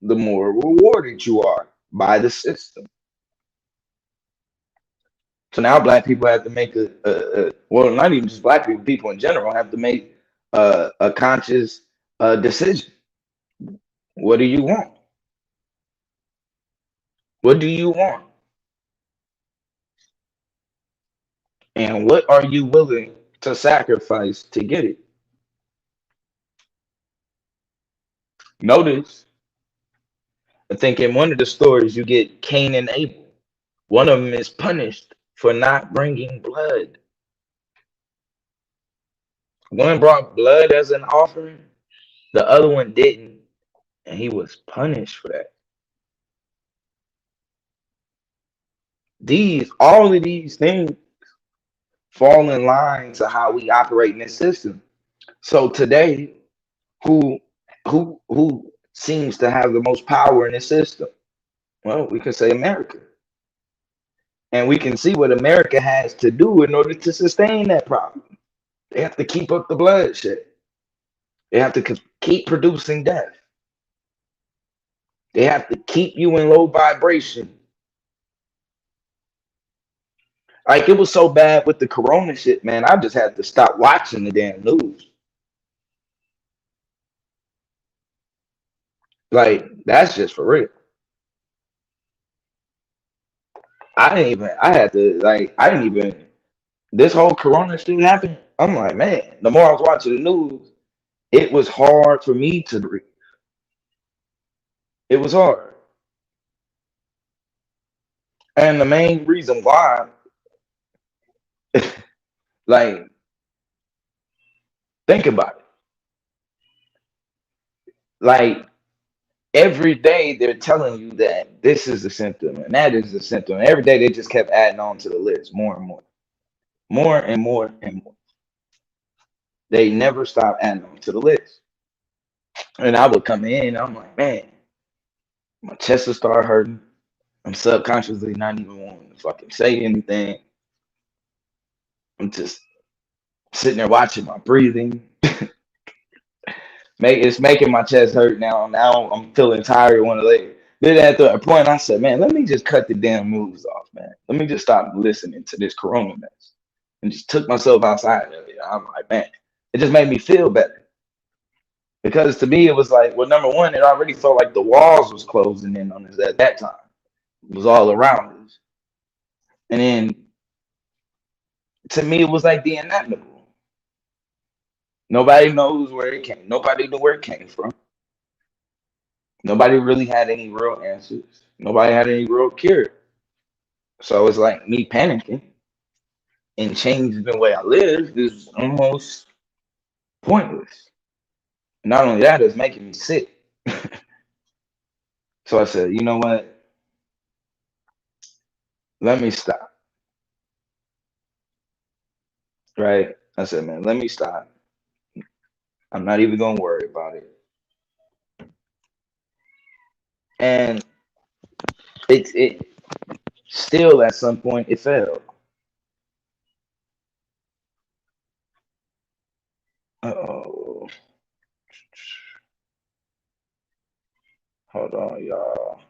the more rewarded you are by the system. So now black people have to make well, not even just black people, people in general have to make a conscious decision. What do you want? What do you want? And what are you willing to sacrifice to get it? Notice, I think in one of the stories you get Cain and Abel. One of them is punished for not bringing blood. One brought blood as an offering, the other one didn't, and he was punished for that. All of these things fall in line to how we operate in this system. So today, who seems to have the most power in this system? Well, we can say America. And we can see what America has to do in order to sustain that problem. They have to keep up the bloodshed. They have to keep producing death. They have to keep you in low vibration. Like, it was so bad with the corona shit, man. I just had to stop watching the damn news. Like, that's just for real. This whole corona shit happened. I'm like, man, the more I was watching the news, it was hard for me to breathe. It was hard. And the main reason why, like, think about it. Like, every day they're telling you that this is a symptom and that is a symptom. Every day they just kept adding on to the list more and more, more and more and more. They never stopped adding on to the list. And I would come in, I'm like, man, my chest would start hurting. I'm subconsciously not even wanting to fucking say anything. I'm just sitting there watching my breathing. It's making my chest hurt now. Now I'm feeling tired one later. Then at the point, I said, man, let me just cut the damn moves off, man. Let me just stop listening to this Corona mess, and just took myself outside of it. I'm like, man, it just made me feel better because to me it was like, well, number one, it already felt like the walls was closing in on us at that time. It was all around us, and then to me it was like the inevitable. Nobody knows where it came. Nobody knew where it came from. Nobody really had any real answers. Nobody had any real cure. So it's like me panicking and changing the way I live is almost pointless. Not only that, it's making me sick. So I said, you know what? Let me stop. Right? I said, man, let me stop. I'm not even gonna worry about it. And it still at some point it failed. Oh, hold on, y'all.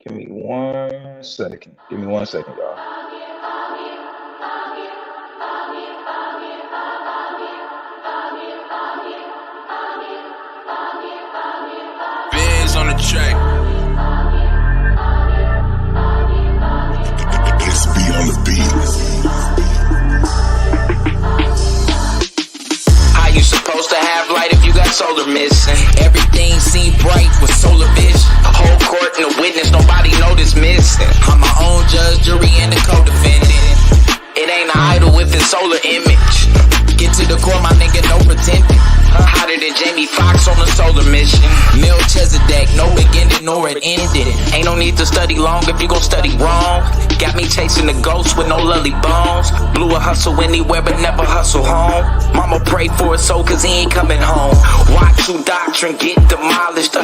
Give me 1 second. Give me 1 second, y'all. Biz on the track. It's be on the beat. How you supposed to have light if you got solar missing? Everything seemed bright with solar vision. Whole court and a witness, nobody know this missing. I'm my own judge, jury, and the co-defendant. It ain't an idol if it's solar image. Get to the core, my nigga, no pretending. Hotter than Jamie Foxx on the solar mission. Melchizedek, no beginning nor an ending. Ain't no need to study long if you gon' study wrong. Got me chasing the ghosts with no lully bones. Blew a hustle anywhere but never hustle home. Mama prayed for his soul cause he ain't coming home. Watch you doctrine get demolished.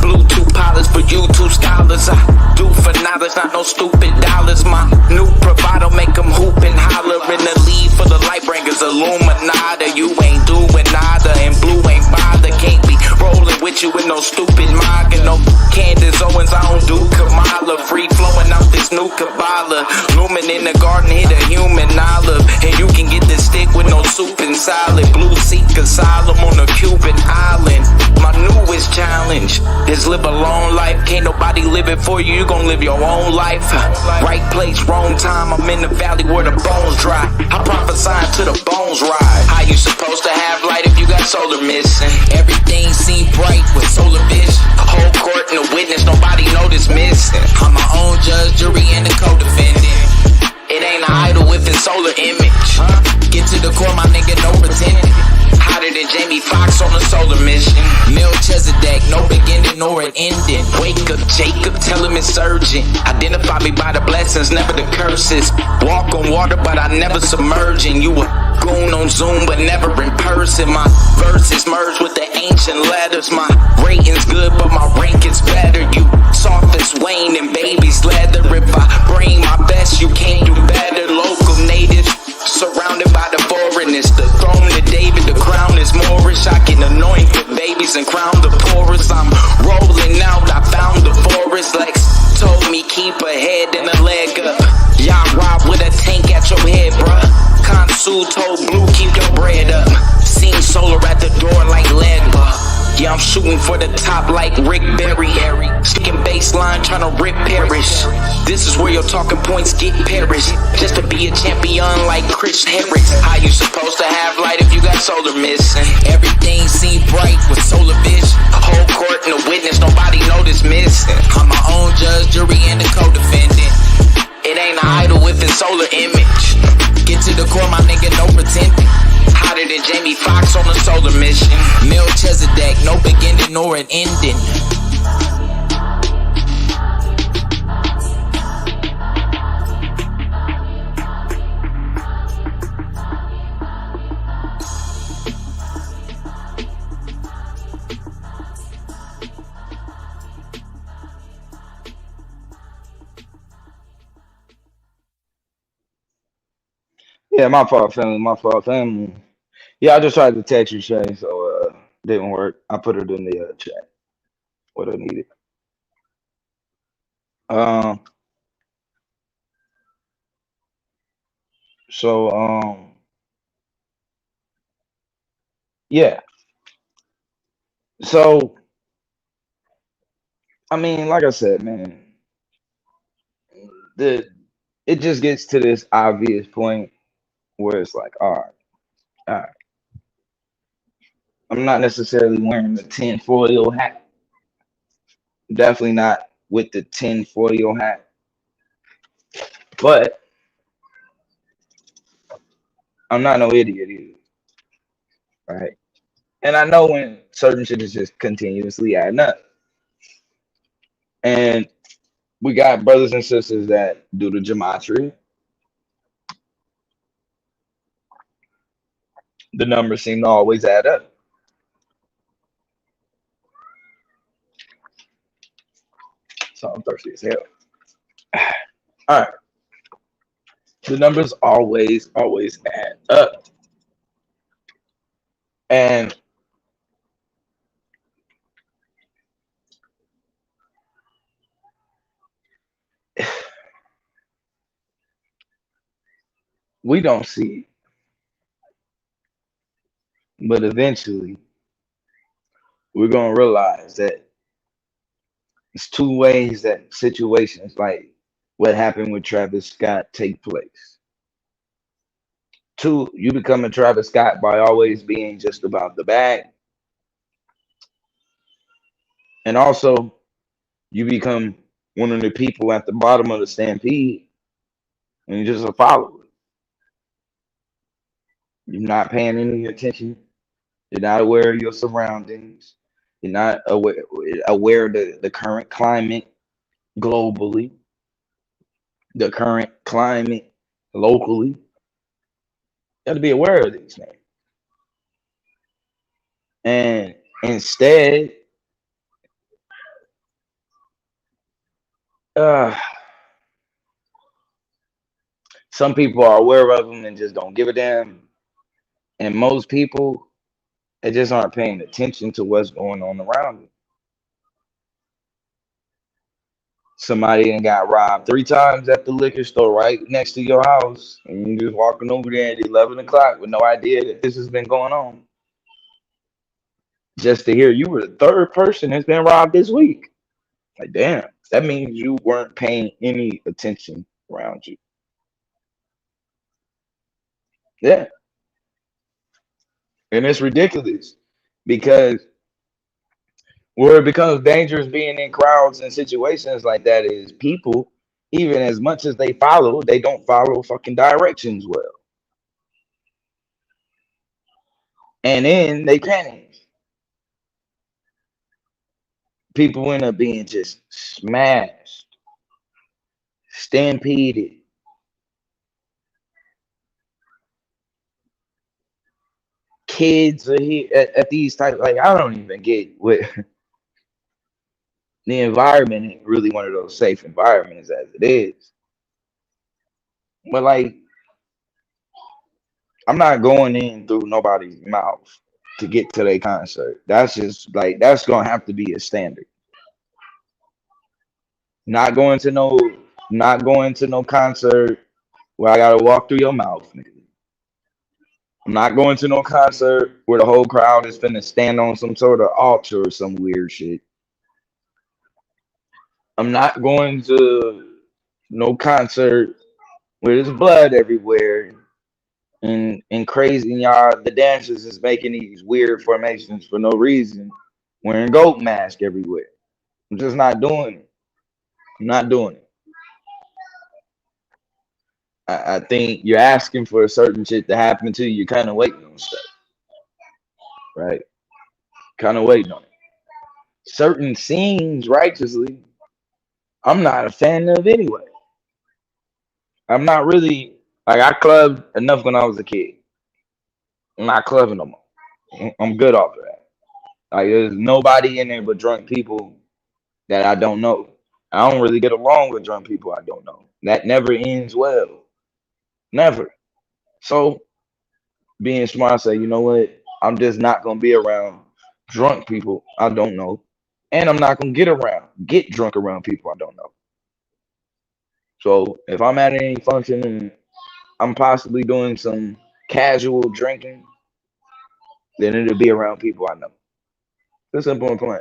Bluetooth pilots for YouTube scholars. I do for knowledge, not no stupid dollars. My new provider make them hoop and holler. In the lead for the light bringers, Illuminati. You ain't doing nada and blue ain't bother. Can't be rolling with you with no stupid MAGA. No Candace Owens, I don't do Kamala. Free flowing out this new Kabbalah. Lumen in the garden, hit a human olive. And you can get this stick with no soup and salad. Blue seek asylum on a Cuban island. My newest challenge is live a long life. Can't nobody live it for you, you gon' live your own life. Right place, wrong time, I'm in the valley where the bones dry. I prophesying to the bones rise. How you supposed to have light if you got solar missing? Everything seemed bright with solar vision. Whole court and a witness, nobody know this missing. I'm my own judge, jury, and the co-defendant. It ain't an idol if it's solar image. Get to the core, my nigga, no pretending. Hotter than Jamie Foxx on the solar mission. Melchizedek, no beginning nor an ending. Wake up, Jacob, tell him it's urgent. Identify me by the blessings, never the curses. Walk on water, but I never submerging. You a goon on Zoom, but never in person. My verses merge with the ancient letters. My rating's good, but my rank is better. You soft as Wayne and baby's leather. If I bring my best, you can't do better. Local natives, surrounded by the foreigners. The throne of David, the crown is Moorish. I can anoint the babies and crown the poorest. I'm rolling out, I found the forest. Lex told me keep a head and a leg up. Y'all rob with a tank at your head, bruh. Consul told Blue keep your bread up. Seen solar at the door like lead, yeah, I'm shooting for the top like Rick Berry. Sticking baseline, trying to rip Parrish. This is where your talking points get perished. Just to be a champion like Chris Harris. How you supposed to have light if you got solar missing? Everything seemed bright with solar vision. Whole court and a witness, nobody know this missing. I'm my own judge, jury, and the co-defendant. It ain't an idol if it's solar image. Get to the core, my nigga, no pretending. Hotter than Jamie Foxx on the solar mission. Melchizedek, no beginning nor an ending. Yeah, my fault, family. My fault, family. Yeah, I just tried to text you, Shay. So Didn't work. I put it in the chat. What I needed. Um. So yeah. So I mean, like I said, man, the it just gets to this obvious point where it's like, all right, I'm not necessarily wearing the tinfoil hat. Definitely not with the tinfoil hat, but I'm not no idiot either, right? And I know when certain shit is just continuously adding up, and we got brothers and sisters that do the gematria. The numbers seem to always add up. So I'm thirsty as hell. All right. The numbers always add up. And we don't see it. But eventually we're gonna realize that it's two ways that situations like what happened with Travis Scott take place. Two, you become a Travis Scott by always being just about the bag. And also you become one of the people at the bottom of the stampede and you're just a follower. You're not paying any attention. You're not aware of your surroundings. You're not aware of the current climate globally, the current climate locally. You got to be aware of these things. And instead, some people are aware of them and just don't give a damn. And most people, they just aren't paying attention to what's going on around them. Somebody ain't got robbed 3 times at the liquor store right next to your house, and you just walking over there at 11 o'clock with no idea that this has been going on. Just to hear you were the third person that's been robbed this week. Like, damn, that means you weren't paying any attention around you. Yeah. And it's ridiculous because where it becomes dangerous being in crowds and situations like that is people, even as much as they don't follow fucking directions well. And then they panic. People end up being just smashed, stampeded. Kids are here at these types. Like, I don't even get what the environment ain't really one of those safe environments as it is. But like, I'm not going in through nobody's mouth to get to their concert. That's just like that's gonna have to be a standard. Not going to no concert where I gotta walk through your mouth, nigga. I'm not going to no concert where the whole crowd is finna stand on some sort of altar or some weird shit. I'm not going to no concert where there's blood everywhere and crazy, y'all. The dancers is making these weird formations for no reason, wearing goat mask everywhere. I'm just not doing it. I'm not doing it. I think you're asking for a certain shit to happen to you. You're kind of waiting on stuff, right? Kind of waiting on it. Certain scenes righteously, I'm not a fan of anyway. I'm not really like I clubbed enough when I was a kid. I'm not clubbing no more. I'm good off of that. Like there's nobody in there but drunk people that I don't know. I don't really get along with drunk people I don't know. That never ends well. Never. So being smart, say, you know what? I'm just not gonna be around drunk people I don't know, and I'm not gonna get drunk around people I don't know. So if I'm at any function and I'm possibly doing some casual drinking, then it'll be around people I know. It's simple and plain.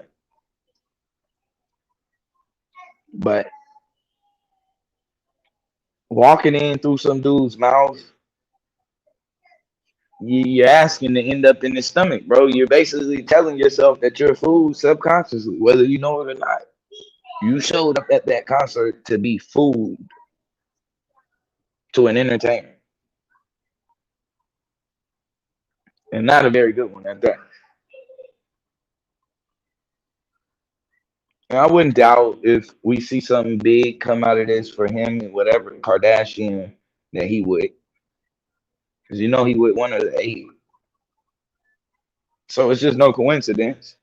But walking in through some dude's mouth, you're asking to end up in his stomach, bro. You're basically telling yourself that you're food subconsciously, whether you know it or not. You showed up at that concert to be food to an entertainer, and not a very good one at that. And I wouldn't doubt if we see something big come out of this for him and whatever Kardashian that he would, because you know he would one of the eight. So it's just no coincidence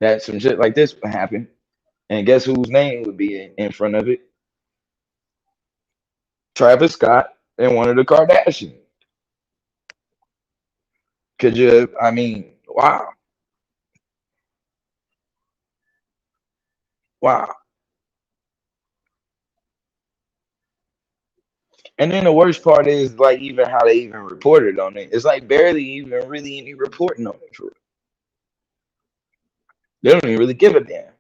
that some shit like this would happen. And guess whose name would be in front of it? Travis Scott and one of the Kardashians. Could you? I mean, wow, wow. And then the worst part is like even how they even reported on it. It's like barely even really any reporting on it. For real. They don't even really give a damn.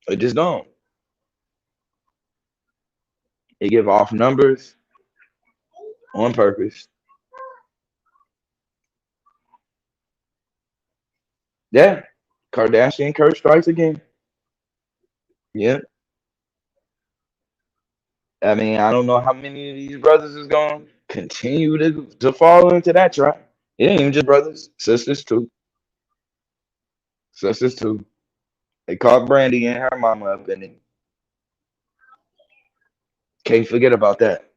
They just don't. They give off numbers on purpose. Yeah, Kardashian curse strikes again. Yeah, I mean I don't know how many of these brothers is gonna continue to fall into that trap. It ain't even just brothers, sisters too. Sisters too. They caught Brandy and her mama up in it. Can't forget about that.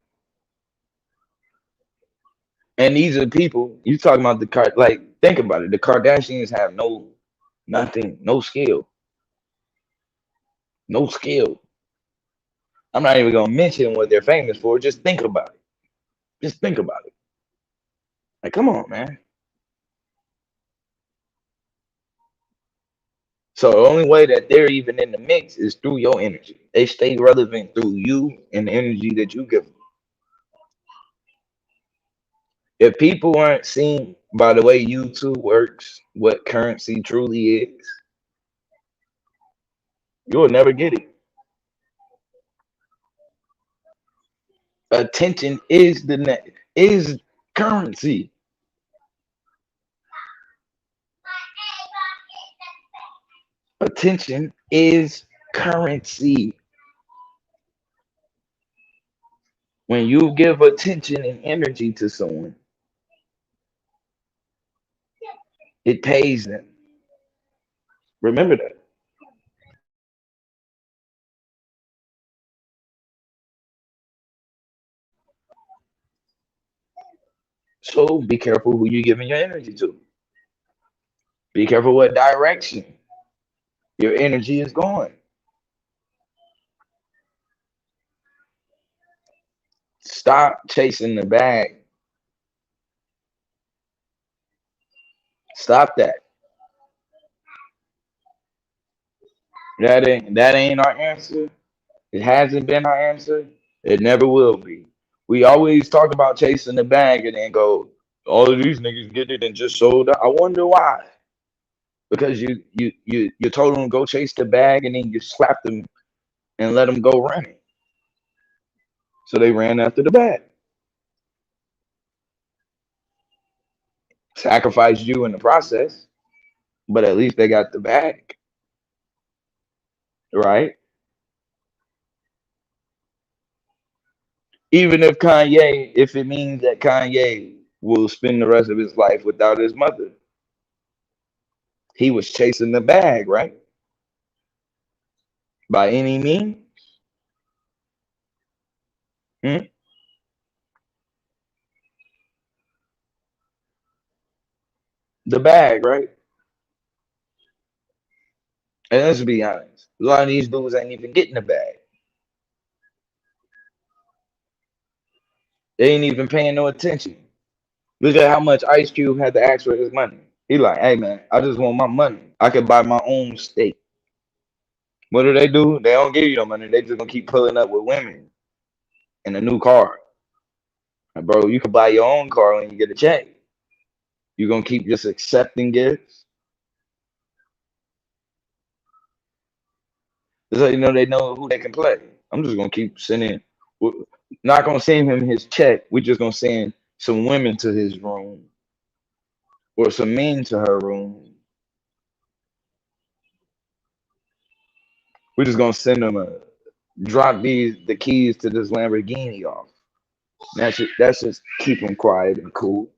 And these are people you talking about like think about it. The Kardashians have nothing, no skill, no skill. I'm not even gonna mention what they're famous for. Just think about it. Just think about it. Like, come on, man. So the only way that they're even in the mix is through your energy. They stay relevant through you and the energy that you give them. If people aren't seeing by the way YouTube works what currency truly is, you'll never get it. Attention is is currency. Attention is currency. When you give attention and energy to someone, it pays them. Remember that. So be careful who you're giving your energy to. Be careful what direction your energy is going. Stop chasing the bag. Stop that. That ain't our answer. It hasn't been our answer. It never will be. We always talk about chasing the bag and then go, all of these niggas get it and just sold out. I wonder why. Because you told them go chase the bag and then you slapped them and let them go running. So they ran after the bag. Sacrificed you in the process, but at least they got the bag. Right? Even if it means that Kanye will spend the rest of his life without his mother, he was chasing the bag, right? By any means. Hmm? The bag, right? And let's be honest, a lot of these dudes ain't even getting the bag. They ain't even paying no attention. Look at how much Ice Cube had to ask for his money. He like, hey man, I just want my money. I could buy my own steak. What do? They don't give you no money. They just gonna keep pulling up with women in a new car. And bro, you can buy your own car when you get a check. You gonna keep just accepting gifts? So you know they know who they can play. I'm just gonna keep sending. We're not gonna send him his check. We're just gonna send some women to his room or some men to her room. We're just gonna send them drop the keys to this Lamborghini off. That's just keep them quiet and cool.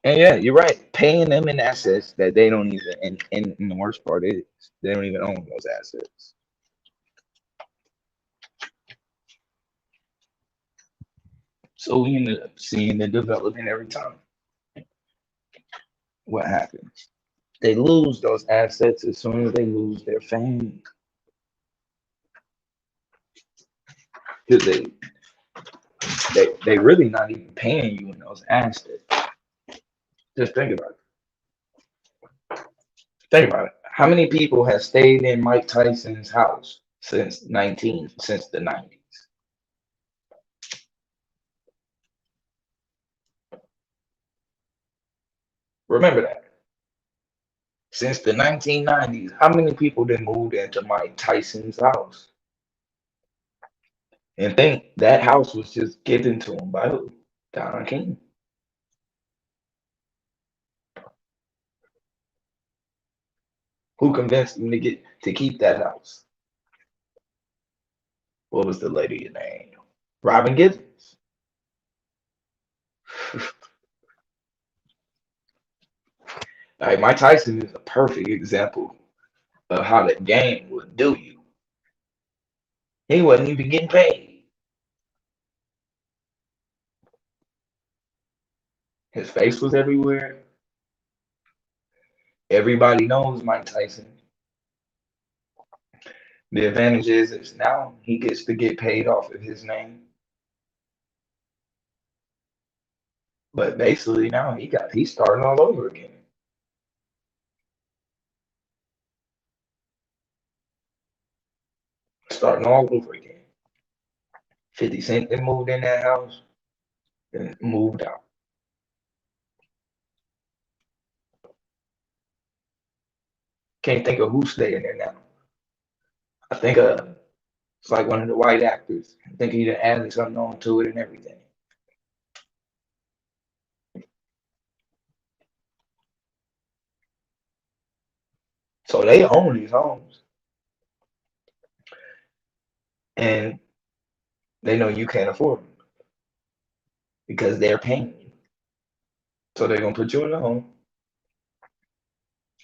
And yeah, you're right. Paying them in assets that they don't even, and the worst part is they don't even own those assets. So we ended up seeing the development every time. What happens? They lose those assets as soon as they lose their fame. Because they really not even paying you in those assets. Just think about it. Think about it. How many people have stayed in Mike Tyson's house since the 90s? Remember that. Since the 1990s, how many people then moved into Mike Tyson's house? And think that house was just given to him by who? Don King. Who convinced him to keep that house? What was the lady's name? Robin Givens. Like Mike Tyson is a perfect example of how the game would do you. He wasn't even getting paid. His face was everywhere. Everybody knows Mike Tyson. The advantage is now he gets to get paid off of his name. But basically now he's starting all over again. Starting all over again. 50 Cent then moved in that house, then moved out. Can't think of who's staying there now. I think it's like one of the white actors. I think he added something on to it and everything. So they own these homes. And they know you can't afford them because they're paying you. So they're gonna put you in the home.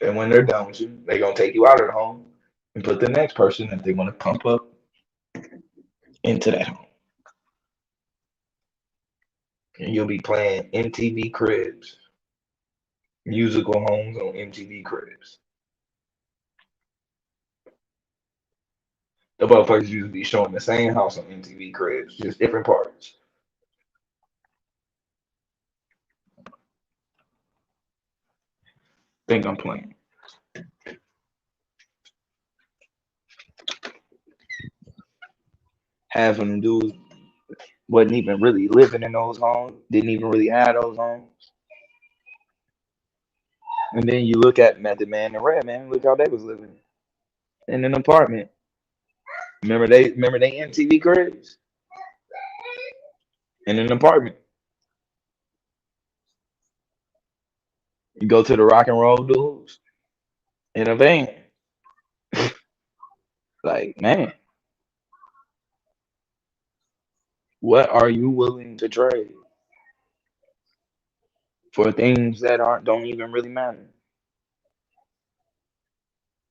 And when they're done with you, they're gonna take you out of the home and put the next person that they want to pump up into that home. And you'll be playing MTV Cribs, musical homes on MTV Cribs. The motherfuckers used to be showing the same house on MTV Cribs, just different parts. Think I'm playing. Half of them dudes wasn't even really living in those homes, didn't even really have those homes. And then you look at Method Man and Redman, look how they was living in an apartment. Remember they MTV Cribs in an apartment. You go to the rock and roll dudes in a van. Like, man, what are you willing to trade for things that don't even really matter?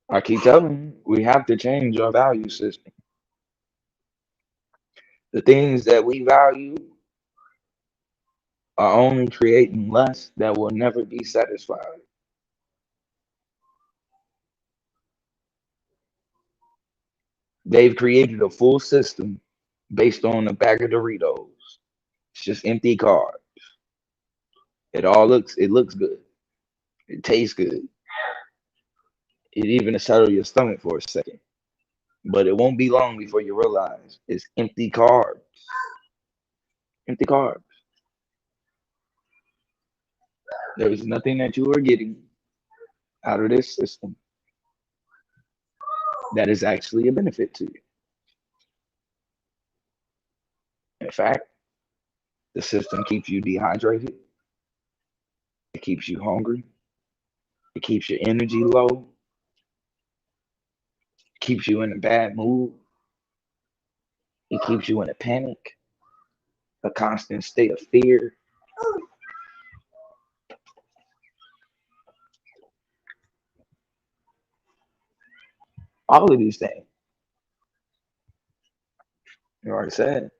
I keep telling you, we have to change our value system. The things that we value are only creating less that will never be satisfied. They've created a full system based on a bag of Doritos. It's just empty carbs. It looks good. It tastes good. It even settle your stomach for a second. But it won't be long before you realize it's empty carbs. Empty carbs. There is nothing that you are getting out of this system that is actually a benefit to you. In fact, the system keeps you dehydrated. It keeps you hungry. It keeps your energy low. It keeps you in a bad mood. It keeps you in a panic, a constant state of fear. All of these things. You already said.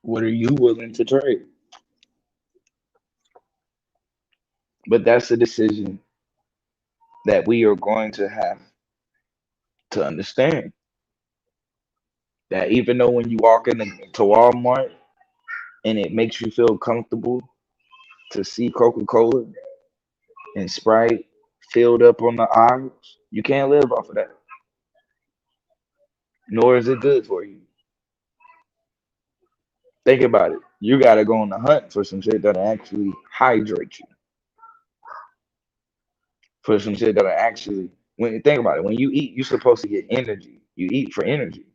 What are you willing to trade? But that's a decision that we are going to have to understand. That even though when you walk into Walmart and it makes you feel comfortable to see Coca-Cola and Sprite filled up on the aisles, you can't live off of that. Nor is it good for you. Think about it. You got to go on the hunt for some shit that'll actually hydrate you. For some shit that'll actually, when you think about it, when you eat, you're supposed to get energy. You eat for energy.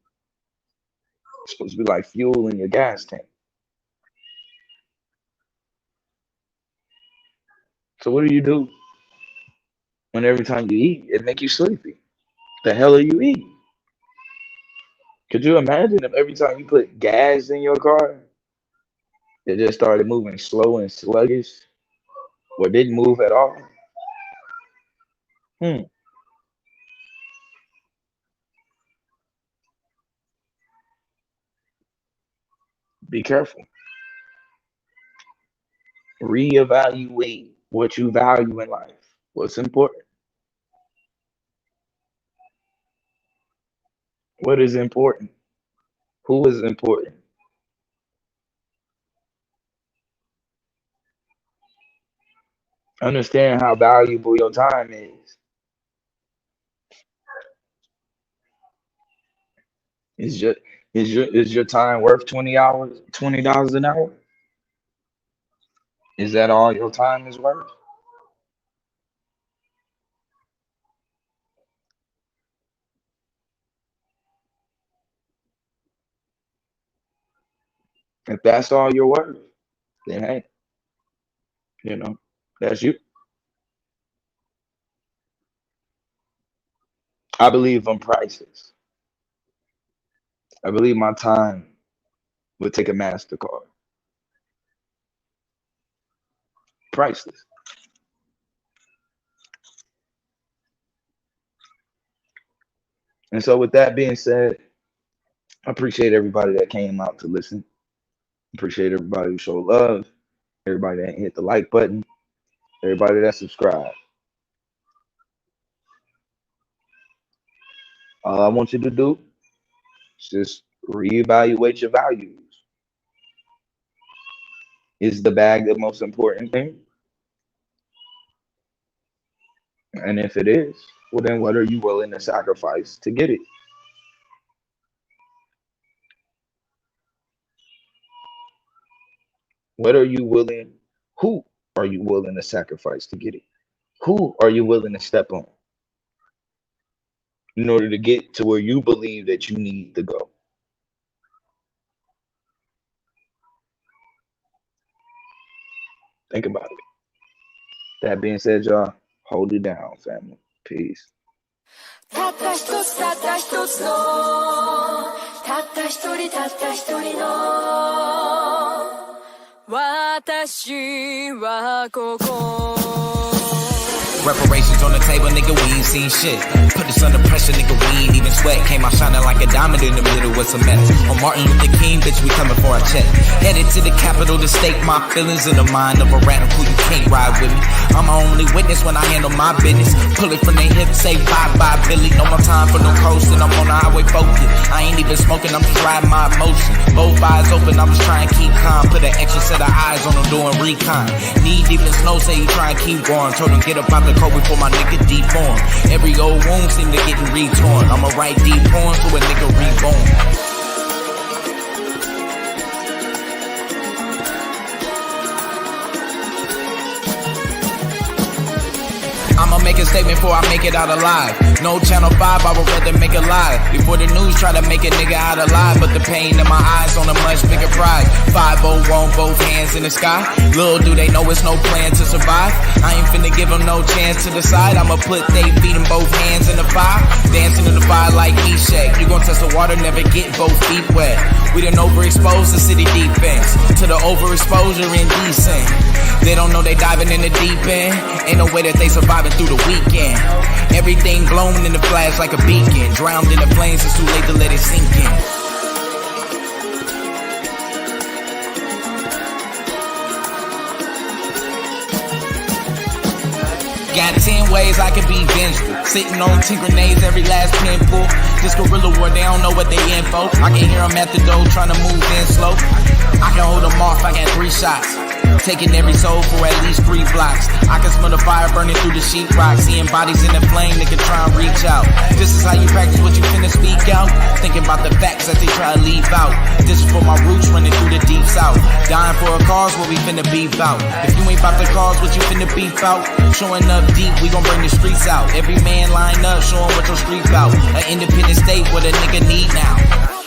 It's supposed to be like fuel in your gas tank. So what do? When every time you eat, it make you sleepy? The hell are you eating? Could you imagine if every time you put gas in your car, it just started moving slow and sluggish, or didn't move at all? Be careful. Reevaluate what you value in life. What's important? What is important? Who is important? Understand how valuable your time is. Is your time worth 20 hours, $20 an hour? Is that all your time is worth? If that's all you're worth, then hey, that's you. I believe I'm priceless. I believe my time would take a MasterCard. Priceless. And so with that being said, I appreciate everybody that came out to listen. Appreciate everybody who showed love, everybody that hit the like button, everybody that subscribed. All I want you to do is just reevaluate your values. Is the bag the most important thing? And if it is, well then what are you willing to sacrifice to get it? Who are you willing to sacrifice to get it? Who are you willing to step on in order to get to where you believe that you need to go? Think about it. That being said, y'all, hold it down, family. Peace. たった一つたった一つのたった一人たった一人の私はここ Reparations on the table, nigga, we ain't seen shit. Put us under pressure, nigga, we ain't even sweat. Came out shining like a diamond in the middle, what's a mess? On Martin Luther King, bitch, we coming for our check. Headed to the Capitol to stake my feelings in the mind of a radical, you can't ride with me. I'm my only witness when I handle my business. Pull it from their hips, say bye-bye, Billy. No more time for no coasting, I'm on the highway focused. I ain't even smoking, I'm just riding my emotion. Both eyes open, I'm just trying to keep calm. Put an extra set of eyes on them doing recon. Knee deep in snow, say he try and keep going. Told him get up out the cold before my nigga deform. Every old wound seem to getting retorn. I'ma write deep poems to a nigga reborn. I'ma make a statement before I make it out alive. No Channel 5, I would rather make a lie. Before the news try to make a nigga out alive. But the pain in my eyes on a much bigger prize. 5-0 on both hands in the sky. Little do they know it's no plan to survive. I ain't finna give them no chance to decide. I'ma put they feet in both hands in the fire. Dancing in the fire like Eshak. You gon' test the water, never get both feet wet. We done overexposed the city defense to the overexposure indecent. They don't know they diving in the deep end. Ain't no way that they surviving through the weekend. Everything blown in the flash like a beacon. Drowned in the flames, it's too late to let it sink in. Got 10 ways I can be vengeful. Sitting on 10 grenades, every last pinful. This guerrilla war, they don't know what they in for. I can hear them at the door trying to move in slow. I can hold them off, I got 3 shots. Taking every soul for at least 3 blocks. I can smell the fire burning through the sheetrock. Seeing bodies in the flame, nigga try and reach out. This is how you practice what you finna speak out. Thinking about the facts that they try to leave out. This is for my roots running through the deep south. Dying for a cause, what we finna beef out. If you ain't about the cause, what you finna beef out. Showing up deep, we gon' bring the streets out. Every man line up, showing what your street out. An independent state, what a nigga need now.